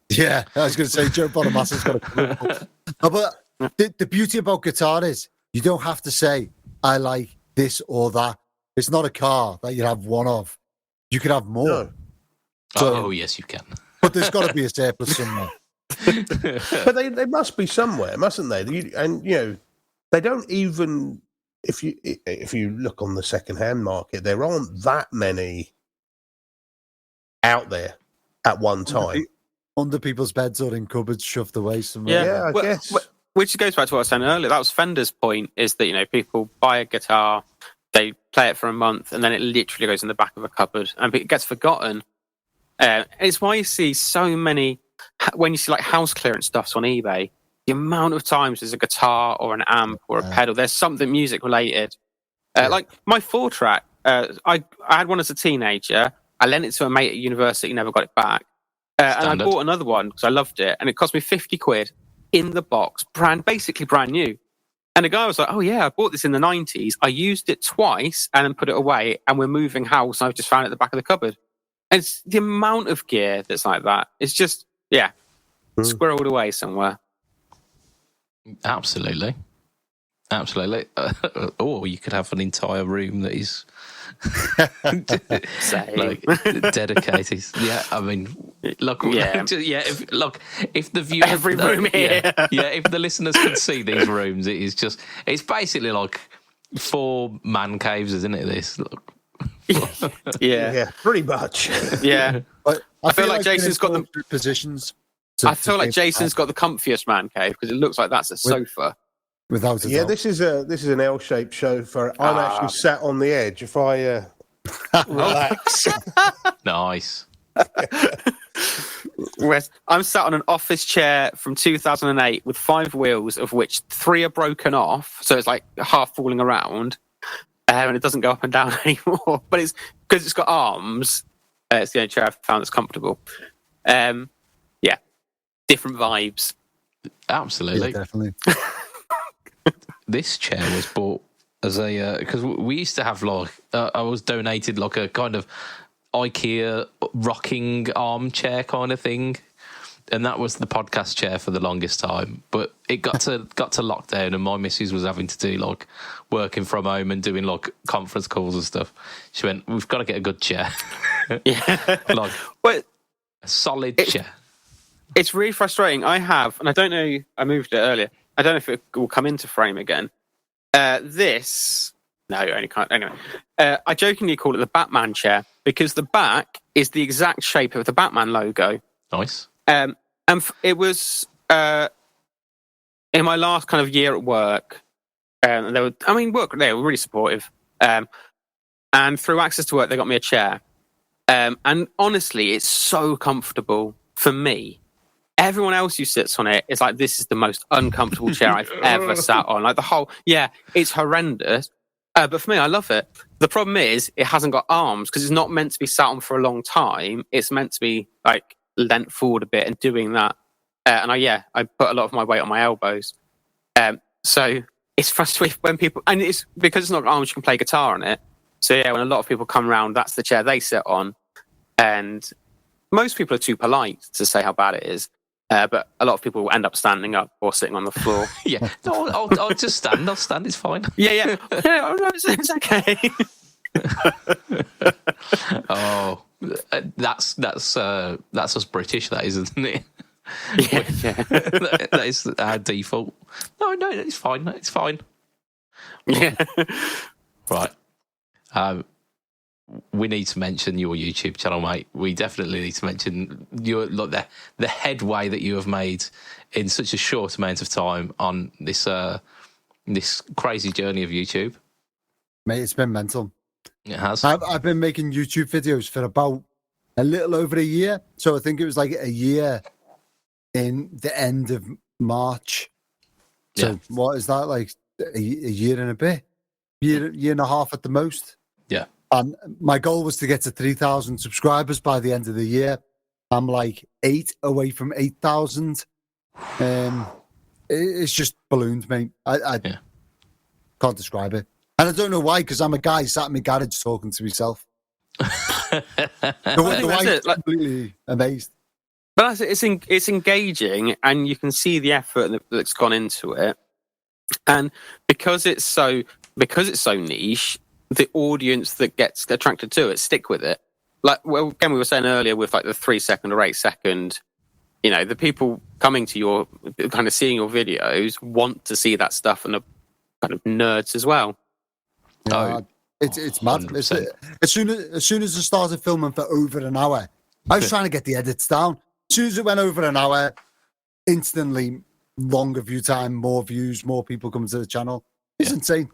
Yeah, I was going to say Joe Bonamassa's got a couple. But the beauty about guitar is you don't have to say I like this or that. It's not a car that you have one of. You could have more. No. So, yes, you can. But there's got to be a surplus somewhere. But they must be somewhere, mustn't they? They don't even. If you look on the second-hand market, there aren't that many out there at one time. Under people's beds or in cupboards shoved away somewhere. Yeah, I guess. Which goes back to what I was saying earlier. That was Fender's point, is that, people buy a guitar, they play it for a month, and then it literally goes in the back of a cupboard, and it gets forgotten. It's why you see so many, when you see like house clearance stuffs on eBay, the amount of times there's a guitar or an amp or a pedal, there's something music related. Like my 4-track, I had one as a teenager. I lent it to a mate at university, never got it back. And I bought another one because I loved it. And it cost me 50 quid in the box, basically brand new. And the guy was like, oh yeah, I bought this in the 90s. I used it twice and then put it away. And we're moving house. And I've just found it at the back of the cupboard. And it's the amount of gear that's like that. It's just, squirreled away somewhere. Absolutely. Or you could have an entire room that is dedicated. Yeah, I mean, look, if the view, every room here, if the listeners could see these rooms, it's basically like 4 man caves, isn't it? This, look. yeah, pretty much. Yeah, but I feel like Jason's got the positions. I feel like Jason's got the comfiest man cave because it looks like that's a sofa. Without a doubt. This is an L-shaped sofa. I'm actually sat on the edge. If I relax, nice. I'm sat on an office chair from 2008 with 5 wheels, of which 3 are broken off, so it's like half falling around, and it doesn't go up and down anymore. But it's because it's got arms. It's the only chair I've found that's comfortable. Different vibes. Absolutely, yeah, definitely. This chair was bought as a because we used to have I was donated like a kind of IKEA rocking armchair kind of thing, and that was the podcast chair for the longest time. But it got to lockdown, and my missus was having to do like working from home and doing like conference calls and stuff. She went, "We've got to get a good chair." Yeah, like a solid chair. It's really frustrating. I have, and I don't know, I moved it earlier. I don't know if it will come into frame again. Only can't. Anyway, I jokingly call it the Batman chair because the back is the exact shape of the Batman logo. Nice. And it was in my last kind of year at work. They were really supportive. And through Access to Work, they got me a chair. And honestly, it's so comfortable for me. Everyone else who sits on it is like, this is the most uncomfortable chair I've ever sat on. Like it's horrendous. But for me, I love it. The problem is it hasn't got arms because it's not meant to be sat on for a long time. It's meant to be like leant forward a bit and doing that. And I put a lot of my weight on my elbows. So it's frustrating when people, and it's because it's not got arms, you can play guitar on it. So when a lot of people come around, that's the chair they sit on. And most people are too polite to say how bad it is. But a lot of people will end up standing up or sitting on the floor. Yeah, no, I'll just stand. I'll stand. It's fine. Yeah. It's okay. Oh, that's us British, that is, isn't it? Yeah. That is our default. No, it's fine. It's fine. Yeah. Right. We need to mention your YouTube channel, mate. We definitely need to mention the headway that you have made in such a short amount of time on this crazy journey of YouTube. Mate, it's been mental. It has. I've been making YouTube videos for about a little over a year. So I think it was like a year in the end of March. So what is that, like a year and a bit? Year and a half at the most. Yeah. And my goal was to get to 3,000 subscribers by the end of the year. I'm like 8 away from 8,000. It's just ballooned, mate. I can't describe it. And I don't know why, because I'm a guy sat in my garage talking to myself. The wife's completely amazed. But it's engaging, and you can see the effort that's gone into it. And because it's so niche, the audience that gets attracted to it stick with it. Like, well, again, we were saying earlier with like the 3 second or 8 second, you know, the people coming to your kind of seeing your videos want to see that stuff, and are kind of nerds as well. It's mad. As soon as I started filming for over an hour, I was trying to get the edits down. As soon as it went over an hour, instantly longer view time, more views, more people coming to the channel. It's insane.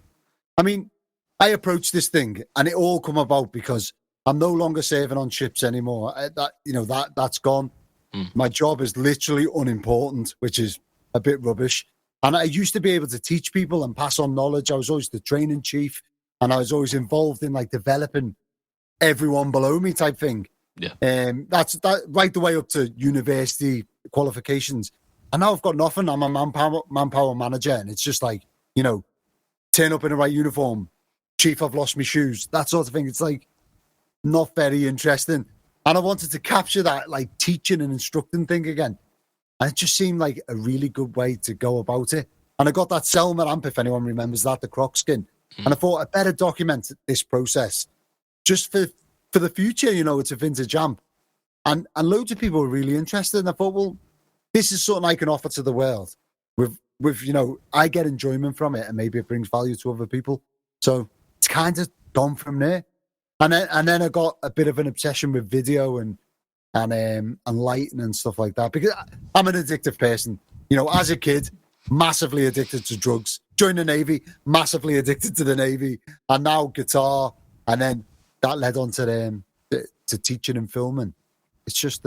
I mean, I approached this thing, and it all come about because I'm no longer saving on chips anymore. That's gone. My job is literally unimportant, which is a bit rubbish. And I used to be able to teach people and pass on knowledge. I was always the training chief, and I was always involved in like developing everyone below me type thing. Yeah. That's right the way up to university qualifications. And now I've got nothing. I'm a manpower manager, and it's just like, you know, turn up in the right uniform. Chief, I've lost my shoes. That sort of thing. It's like not very interesting. And I wanted to capture that like teaching and instructing thing again. And it just seemed like a really good way to go about it. And I got that Selma amp, if anyone remembers that, the croc skin. And I thought I better document this process just for the future. You know, it's a vintage amp. And loads of people were really interested. And I thought, well, this is something I can offer to the world. With you know, I get enjoyment from it, and maybe it brings value to other people. So it's kind of gone from there. And then I got a bit of an obsession with video and lighting and stuff like that, because I'm an addictive person. You know, as a kid, massively addicted to drugs. Joined the Navy, massively addicted to the Navy, and now guitar. And then that led on to teaching and filming. It's just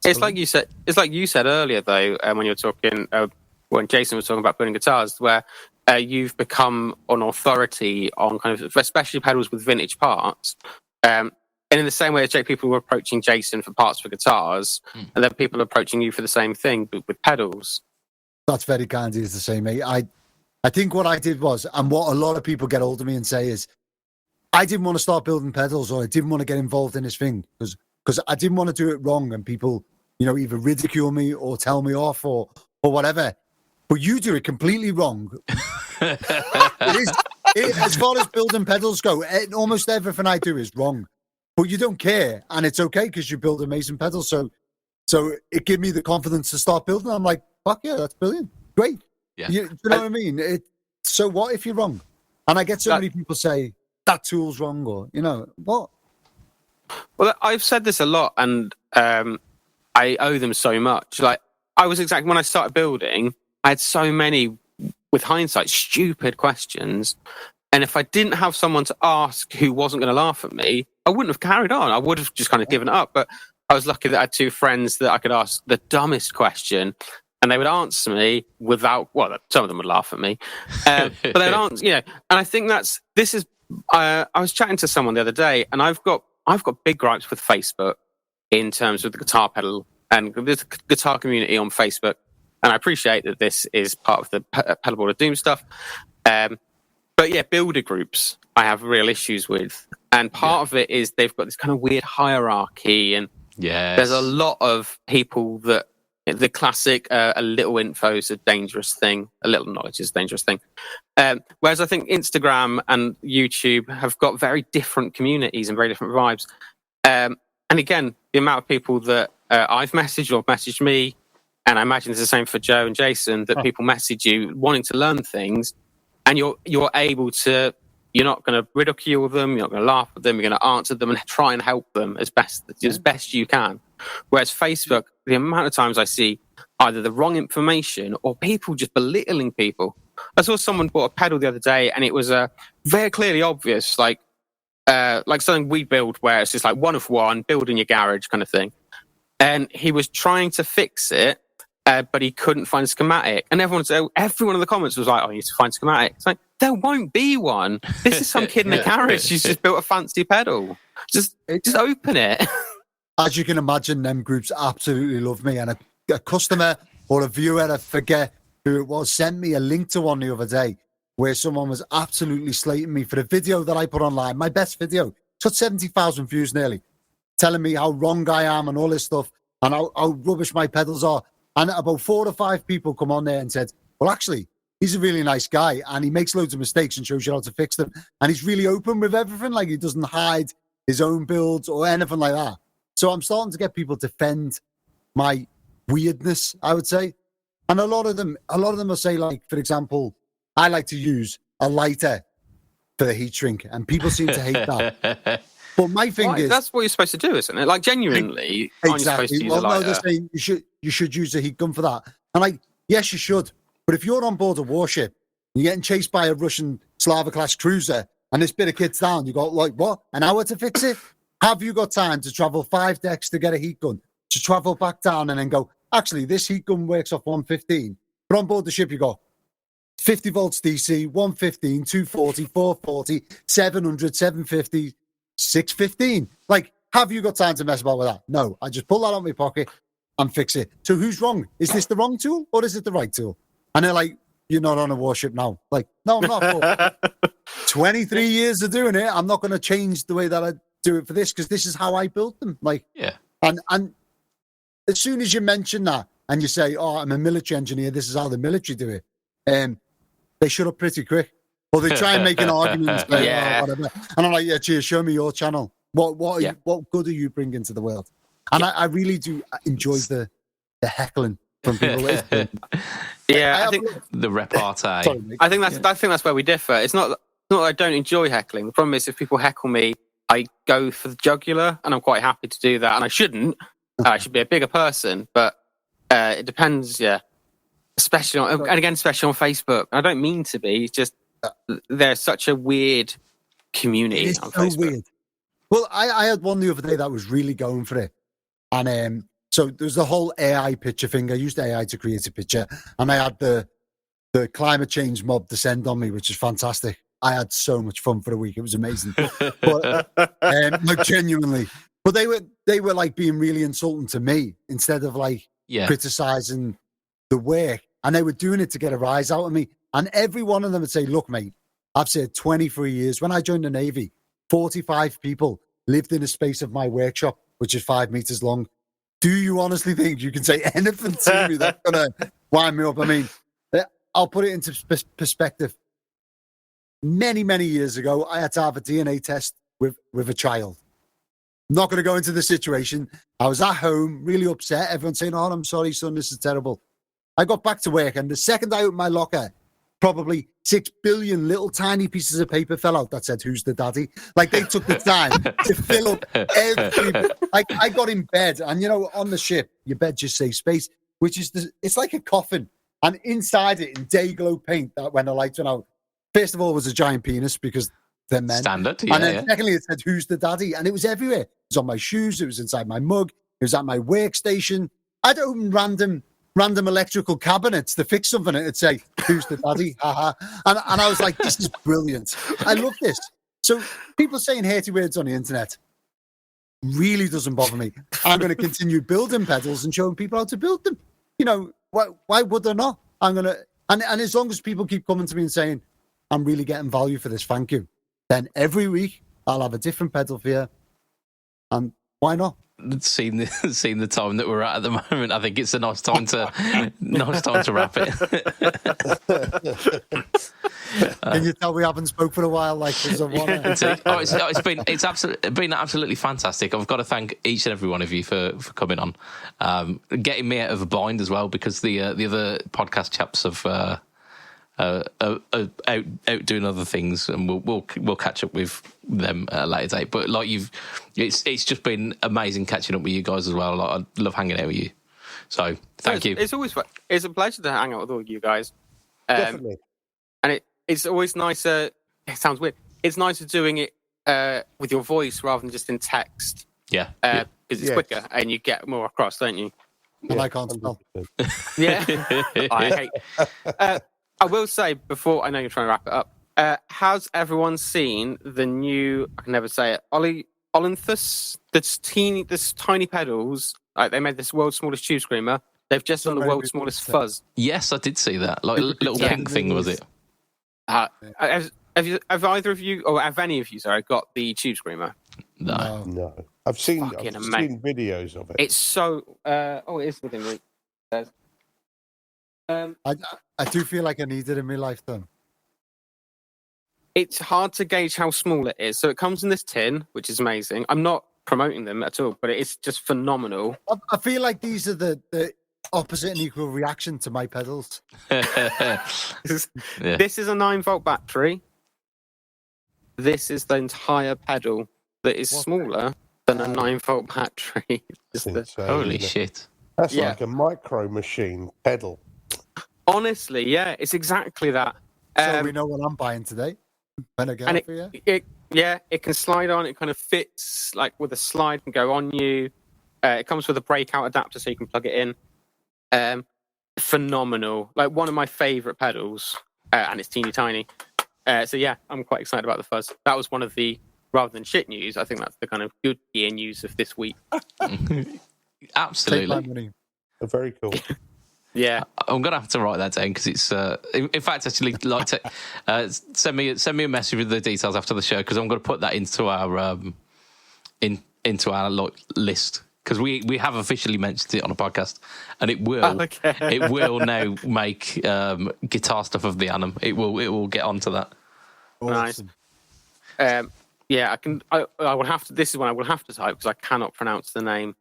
it's like you said. It's like you said earlier, though, when you were talking, when Jason was talking about building guitars, where you've become an authority on kind of, especially pedals with vintage parts. And in the same way as people were approaching Jason for parts for guitars, and then people are approaching you for the same thing, but with pedals. That's very kind of you to say, mate. I think what I did was, and what a lot of people get hold of me and say is, I didn't want to start building pedals, or I didn't want to get involved in this thing because I didn't want to do it wrong, and people, you know, either ridicule me or tell me off or whatever. But you do it completely wrong. As far as building pedals go, almost everything I do is wrong. But you don't care, and it's okay because you build amazing pedals. So it gave me the confidence to start building. I'm like, fuck yeah, that's brilliant, great. Yeah. You know what I mean? So what if you're wrong? And I get so many people say that tool's wrong, or you know what? Well, I've said this a lot, and I owe them so much. Like, I was exactly when I started building, I had so many, with hindsight, stupid questions. And if I didn't have someone to ask who wasn't going to laugh at me, I wouldn't have carried on. I would have just kind of given it up. But I was lucky that I had two friends that I could ask the dumbest question, and they would answer me without, well, some of them would laugh at me. But they'd answer, you know, and I think I was chatting to someone the other day, and I've got big gripes with Facebook in terms of the guitar pedal and the guitar community on Facebook. And I appreciate that this is part of the Pedalboard of Doom stuff. But yeah, builder groups I have real issues with. And part of it is they've got this kind of weird hierarchy, and there's a lot of people that the classic a little info is a dangerous thing, a little knowledge is a dangerous thing. Whereas I think Instagram and YouTube have got very different communities and very different vibes. And again, the amount of people that I've messaged or messaged me, and I imagine it's the same for Joe and Jason, that people message you wanting to learn things, and you're able to, you're not going to ridicule them, you're not going to laugh at them, you're going to answer them and try and help them as best you can. Whereas Facebook, the amount of times I see either the wrong information or people just belittling people. I saw someone bought a pedal the other day, and it was very clearly obvious, like like something we build where it's just like one of one, build in your garage kind of thing. And he was trying to fix it, but he couldn't find a schematic. And everyone in the comments was like, "Oh, you need to find a schematic." It's like, there won't be one. This is some kid in a garage who's just built a fancy pedal. Just open it. As you can imagine, them groups absolutely love me. And a customer or a viewer, I forget who it was, sent me a link to one the other day where someone was absolutely slating me for the video that I put online, my best video. It's got 70,000 views nearly, telling me how wrong I am and all this stuff and how rubbish my pedals are. And about 4 or 5 people come on there and said, well, actually, he's a really nice guy and he makes loads of mistakes and shows you how to fix them. And he's really open with everything. Like, he doesn't hide his own builds or anything like that. So I'm starting to get people to defend my weirdness, I would say. And a lot of them will say, like, for example, I like to use a lighter for the heat shrink. And people seem to hate that. But my thing is... That's what you're supposed to do, isn't it? Like, genuinely, aren't you supposed to use a lighter? No, they're saying you should use a heat gun for that. And like, yes, you should. But if you're on board a warship, you're getting chased by a Russian Slava-class cruiser, and this bit of kit's down, you got, like, what? An hour to fix it? Have you got time to travel 5 decks to get a heat gun, to travel back down and then go, actually, this heat gun works off 115. But on board the ship, you go 50 volts DC, 115, 240, 440, 700, 750, 615. Like, have you got time to mess about with that? No, I just pull that out of my pocket and fix it. So who's wrong? Is this the wrong tool or is it the right tool? And they're like, you're not on a warship now. Like, no, I'm not. 23 years of doing it, I'm not going to change the way that I do it for this because this is how I built them. Like, yeah. And as soon as you mention that and you say, oh, I'm a military engineer, this is how the military do it, they shut up pretty quick. Or they try and make an argument. Like, oh, whatever. And I'm like, yeah, cheers, show me your channel. What good are you bringing to the world? And I really do enjoy the heckling from people. I think the repartee. Sorry, I think that's where we differ. It's not that I don't enjoy heckling. The problem is if people heckle me, I go for the jugular, and I'm quite happy to do that. And I shouldn't. I should be a bigger person, but it depends. Yeah, especially on Facebook. I don't mean to be. It's just there's such a weird community on Facebook. Weird. Well, I had one the other day that was really going for it, and so there's the whole AI picture thing. I used AI to create a picture, and I had the climate change mob descend on me, which is fantastic. I had so much fun for a week; it was amazing. But like, genuinely, but they were like being really insulting to me instead of like criticizing the work, and they were doing it to get a rise out of me. And every one of them would say, "Look, mate, I've said 23 years. When I joined the Navy, 45 people lived in a space of my workshop, which is 5 meters long. Do you honestly think you can say anything to me that's going to wind me up?" I mean, I'll put it into perspective. Many, many years ago, I had to have a DNA test with a child. I'm not going to go into the situation. I was at home, really upset. Everyone's saying, "Oh, I'm sorry, son, this is terrible." I got back to work, and the second I opened my locker, probably 6 billion little tiny pieces of paper fell out that said, "Who's the daddy?" Like, they took the time to fill up every... Like, I got in bed, and, you know, on the ship, your bed just says space, which is... It's like a coffin. And inside it, in day glow paint, that when the lights went out, first of all, was a giant penis, because they're men. Standard, And then secondly, it said, "Who's the daddy?" And it was everywhere. It was on my shoes. It was inside my mug. It was at my workstation. I'd open random electrical cabinets to fix something, and it'd say, "Who's the daddy?" Haha. And I was like, this is brilliant. I love this. So people saying hairy words on the internet really doesn't bother me. I'm going to continue building pedals and showing people how to build them. You know, why would they not? I'm going to, and as long as people keep coming to me and saying, "I'm really getting value for this, thank you," then every week I'll have a different pedal for you. And why not? Seeing the time that we're at the moment, I think it's a nice time to wrap it. Can you tell we haven't spoke for a while? Like, there's a one. It's been absolutely fantastic. I've got to thank each and every one of you for coming on, getting me out of a bind as well, because the other podcast chaps have out doing other things, and we'll catch up with them at a later date. But like, it's just been amazing catching up with you guys as well. Like, I love hanging out with you. So thank you. It's a pleasure to hang out with all you guys. Definitely. And it's always nicer. It sounds weird. It's nicer doing it with your voice rather than just in text. Yeah. Because it's quicker and you get more across, don't you? And I can't spell. Yeah. I will say before, I know you're trying to wrap it up. Has everyone seen the new, I can never say it, Olinthus? This tiny pedals. They made this world's smallest tube screamer. They've just done the world's smallest fuzz. Yes, I did see that. Like a little pink thing, was it? Have either of you, or have any of you, got the tube screamer? No. I've seen videos of it. It's so. It is within reach. I do feel like I need it in my lifetime. It's hard to gauge how small it is. So it comes in this tin, which is amazing. I'm not promoting them at all, but it's just phenomenal. I feel like these are the opposite and equal reaction to my pedals. This is a 9-volt battery. This is the entire pedal that is smaller than a 9-volt battery. Holy shit. That's like a micro machine pedal. Honestly, yeah, it's exactly that. So we know what I'm buying today. When I get for you. It can slide on. It kind of fits like with a slide and go on you. It comes with a breakout adapter so you can plug it in. Phenomenal. Like one of my favorite pedals, and it's teeny tiny. So yeah, I'm quite excited about the fuzz. That was one of the, rather than shit news, I think that's the kind of good gear news of this week. Absolutely. Very cool. Yeah, I'm gonna have to write that down because it's. In fact, actually, like to send me a message with the details after the show because I'm gonna put that into our into our list because we have officially mentioned it on a podcast and it will it will now make guitar stuff of the annum. It will get onto that. Awesome. Nice. I can. I will have to. This is one I will have to type because I cannot pronounce the name.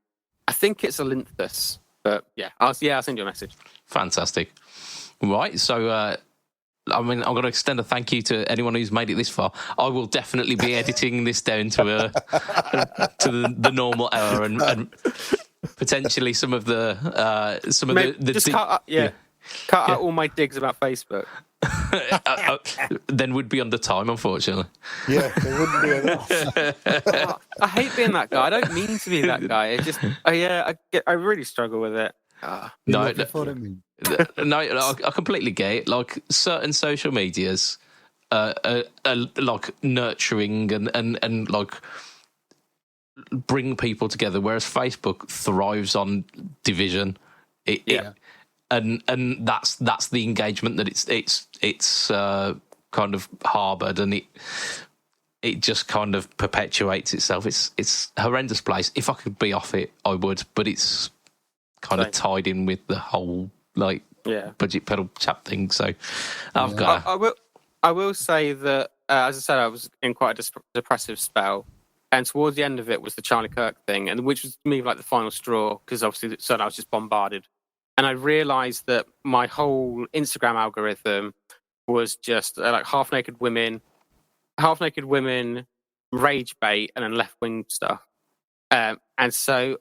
I think it's Olinthus. But I'll send you a message. Fantastic. Right, so I'm going to extend a thank you to anyone who's made it this far. I will definitely be editing this down to the normal hour and potentially some of the cut out all my digs about Facebook. Then would be under time, unfortunately. Yeah, there wouldn't be enough. I hate being that guy. I don't mean to be that guy. It just, I really struggle with it. No, I completely get it. Like certain social medias are like nurturing and like bring people together, whereas Facebook thrives on division. And that's the engagement that it's kind of harboured, and it just kind of perpetuates itself. It's a horrendous place. If I could be off it, I would, but it's kind of tied in with the whole budget pedal chap thing. So I've got. I will say that as I said, I was in quite a depressive spell, and towards the end of it was the Charlie Kirk thing, and which was to me like the final straw because obviously I was just bombarded. And I realised that my whole Instagram algorithm was just like half naked women, rage bait, and then left wing stuff. And so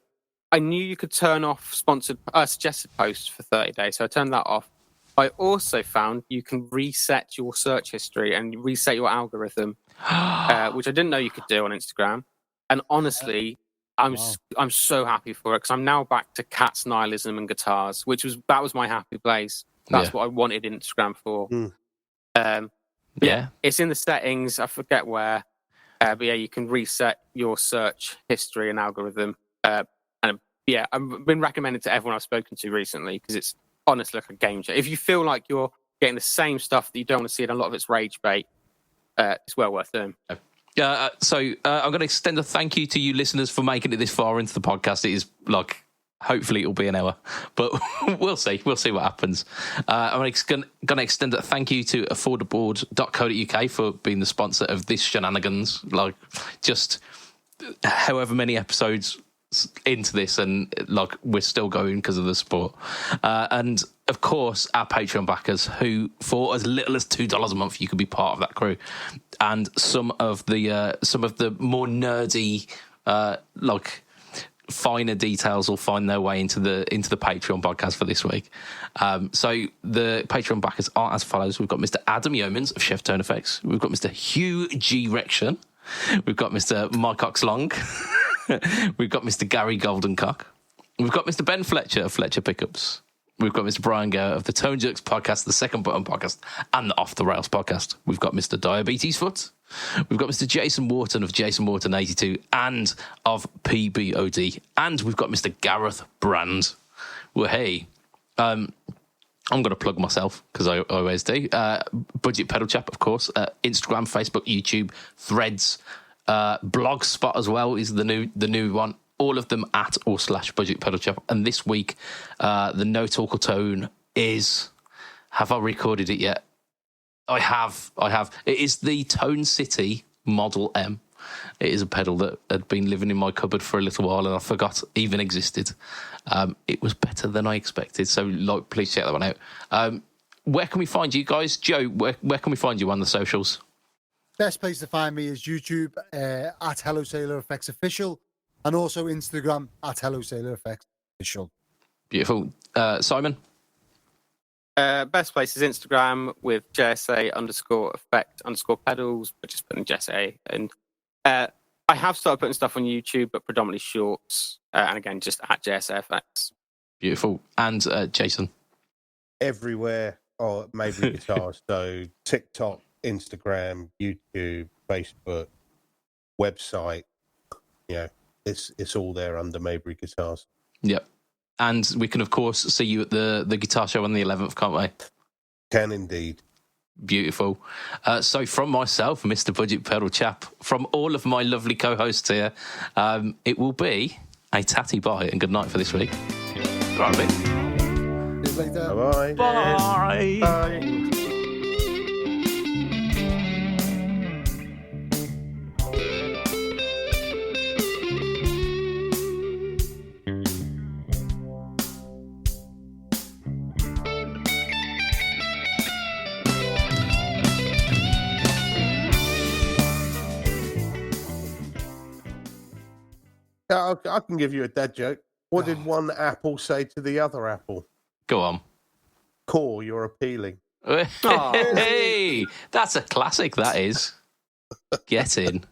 I knew you could turn off suggested posts for 30 days. So I turned that off. I also found you can reset your search history and reset your algorithm, which I didn't know you could do on Instagram. And honestly, I'm so happy for it because I'm now back to cats, nihilism, and guitars, that was my happy place. That's what I wanted Instagram for. It's in the settings. I forget where, but you can reset your search history and algorithm. I've been recommended to everyone I've spoken to recently because it's honestly like a game changer. If you feel like you're getting the same stuff that you don't want to see, and a lot of it's rage bait, it's well worth doing. So I'm going to extend a thank you to you listeners for making it this far into the podcast. It is like, hopefully it'll be an hour, but we'll see. We'll see what happens. I'm going to extend a thank you to affordabboard.co.uk for being the sponsor of this shenanigans. Like just however many episodes into this, and like we're still going because of the support. And of course, our Patreon backers, who for as little as $2 a month, you could be part of that crew. And some of the more nerdy, like finer details will find their way into the Patreon podcast for this week. So the Patreon backers are as follows: we've got Mr. Adam Yeomans of Chef Tone Effects, we've got Mr. Hugh G. Rection, We've got Mr. Mike Oxlong. We've got Mr. Gary Goldencock. We've got Mr. Ben Fletcher of Fletcher Pickups. We've got Mr. Brian Gower of the Tone Jerks podcast, the Second Button podcast, and the Off the Rails podcast. We've got Mr. Diabetes Foot. We've got Mr. Jason Wharton of Jason Wharton 82 and of PBOD. And we've got Mr. Gareth Brand. Well, hey, I'm going to plug myself because I always do. Budget Pedal Chap, of course. Instagram, Facebook, YouTube, Threads, Blogspot as well is the new one. All of them at / Budget Pedal Chap. And this week, the No Talk or Tone is. Have I recorded it yet? I have. It is the Tone City Model M. It is a pedal that had been living in my cupboard for a little while and I forgot even existed. It was better than I expected. So, please check that one out. Where can we find you guys? Joe, where can we find you on the socials? Best place to find me is YouTube at Hello Sailor Effects Official. And also Instagram at Hello Sailor Effects Official. Beautiful. Simon? Best place is Instagram with JSA_effect_pedals, but just putting JSA. And I have started putting stuff on YouTube, but predominantly shorts. And again, just at JSA Effects. Beautiful. And Jason? Everywhere. Oh, maybe guitars. So TikTok, Instagram, YouTube, Facebook, website. Yeah. It's all there under Maybury Guitars. Yep. And we can, of course, see you at the guitar show on the 11th, can't we? Can indeed. Beautiful. So from myself, Mr. Budget Pedal Chap, from all of my lovely co-hosts here, it will be a tatty bye and good night for this week. Right, See you later. Bye-bye. Bye. Bye. I can give you a dad joke. What did one apple say to the other apple? Go on. Core, you're appealing. Hey, that's a classic, that is. Get in.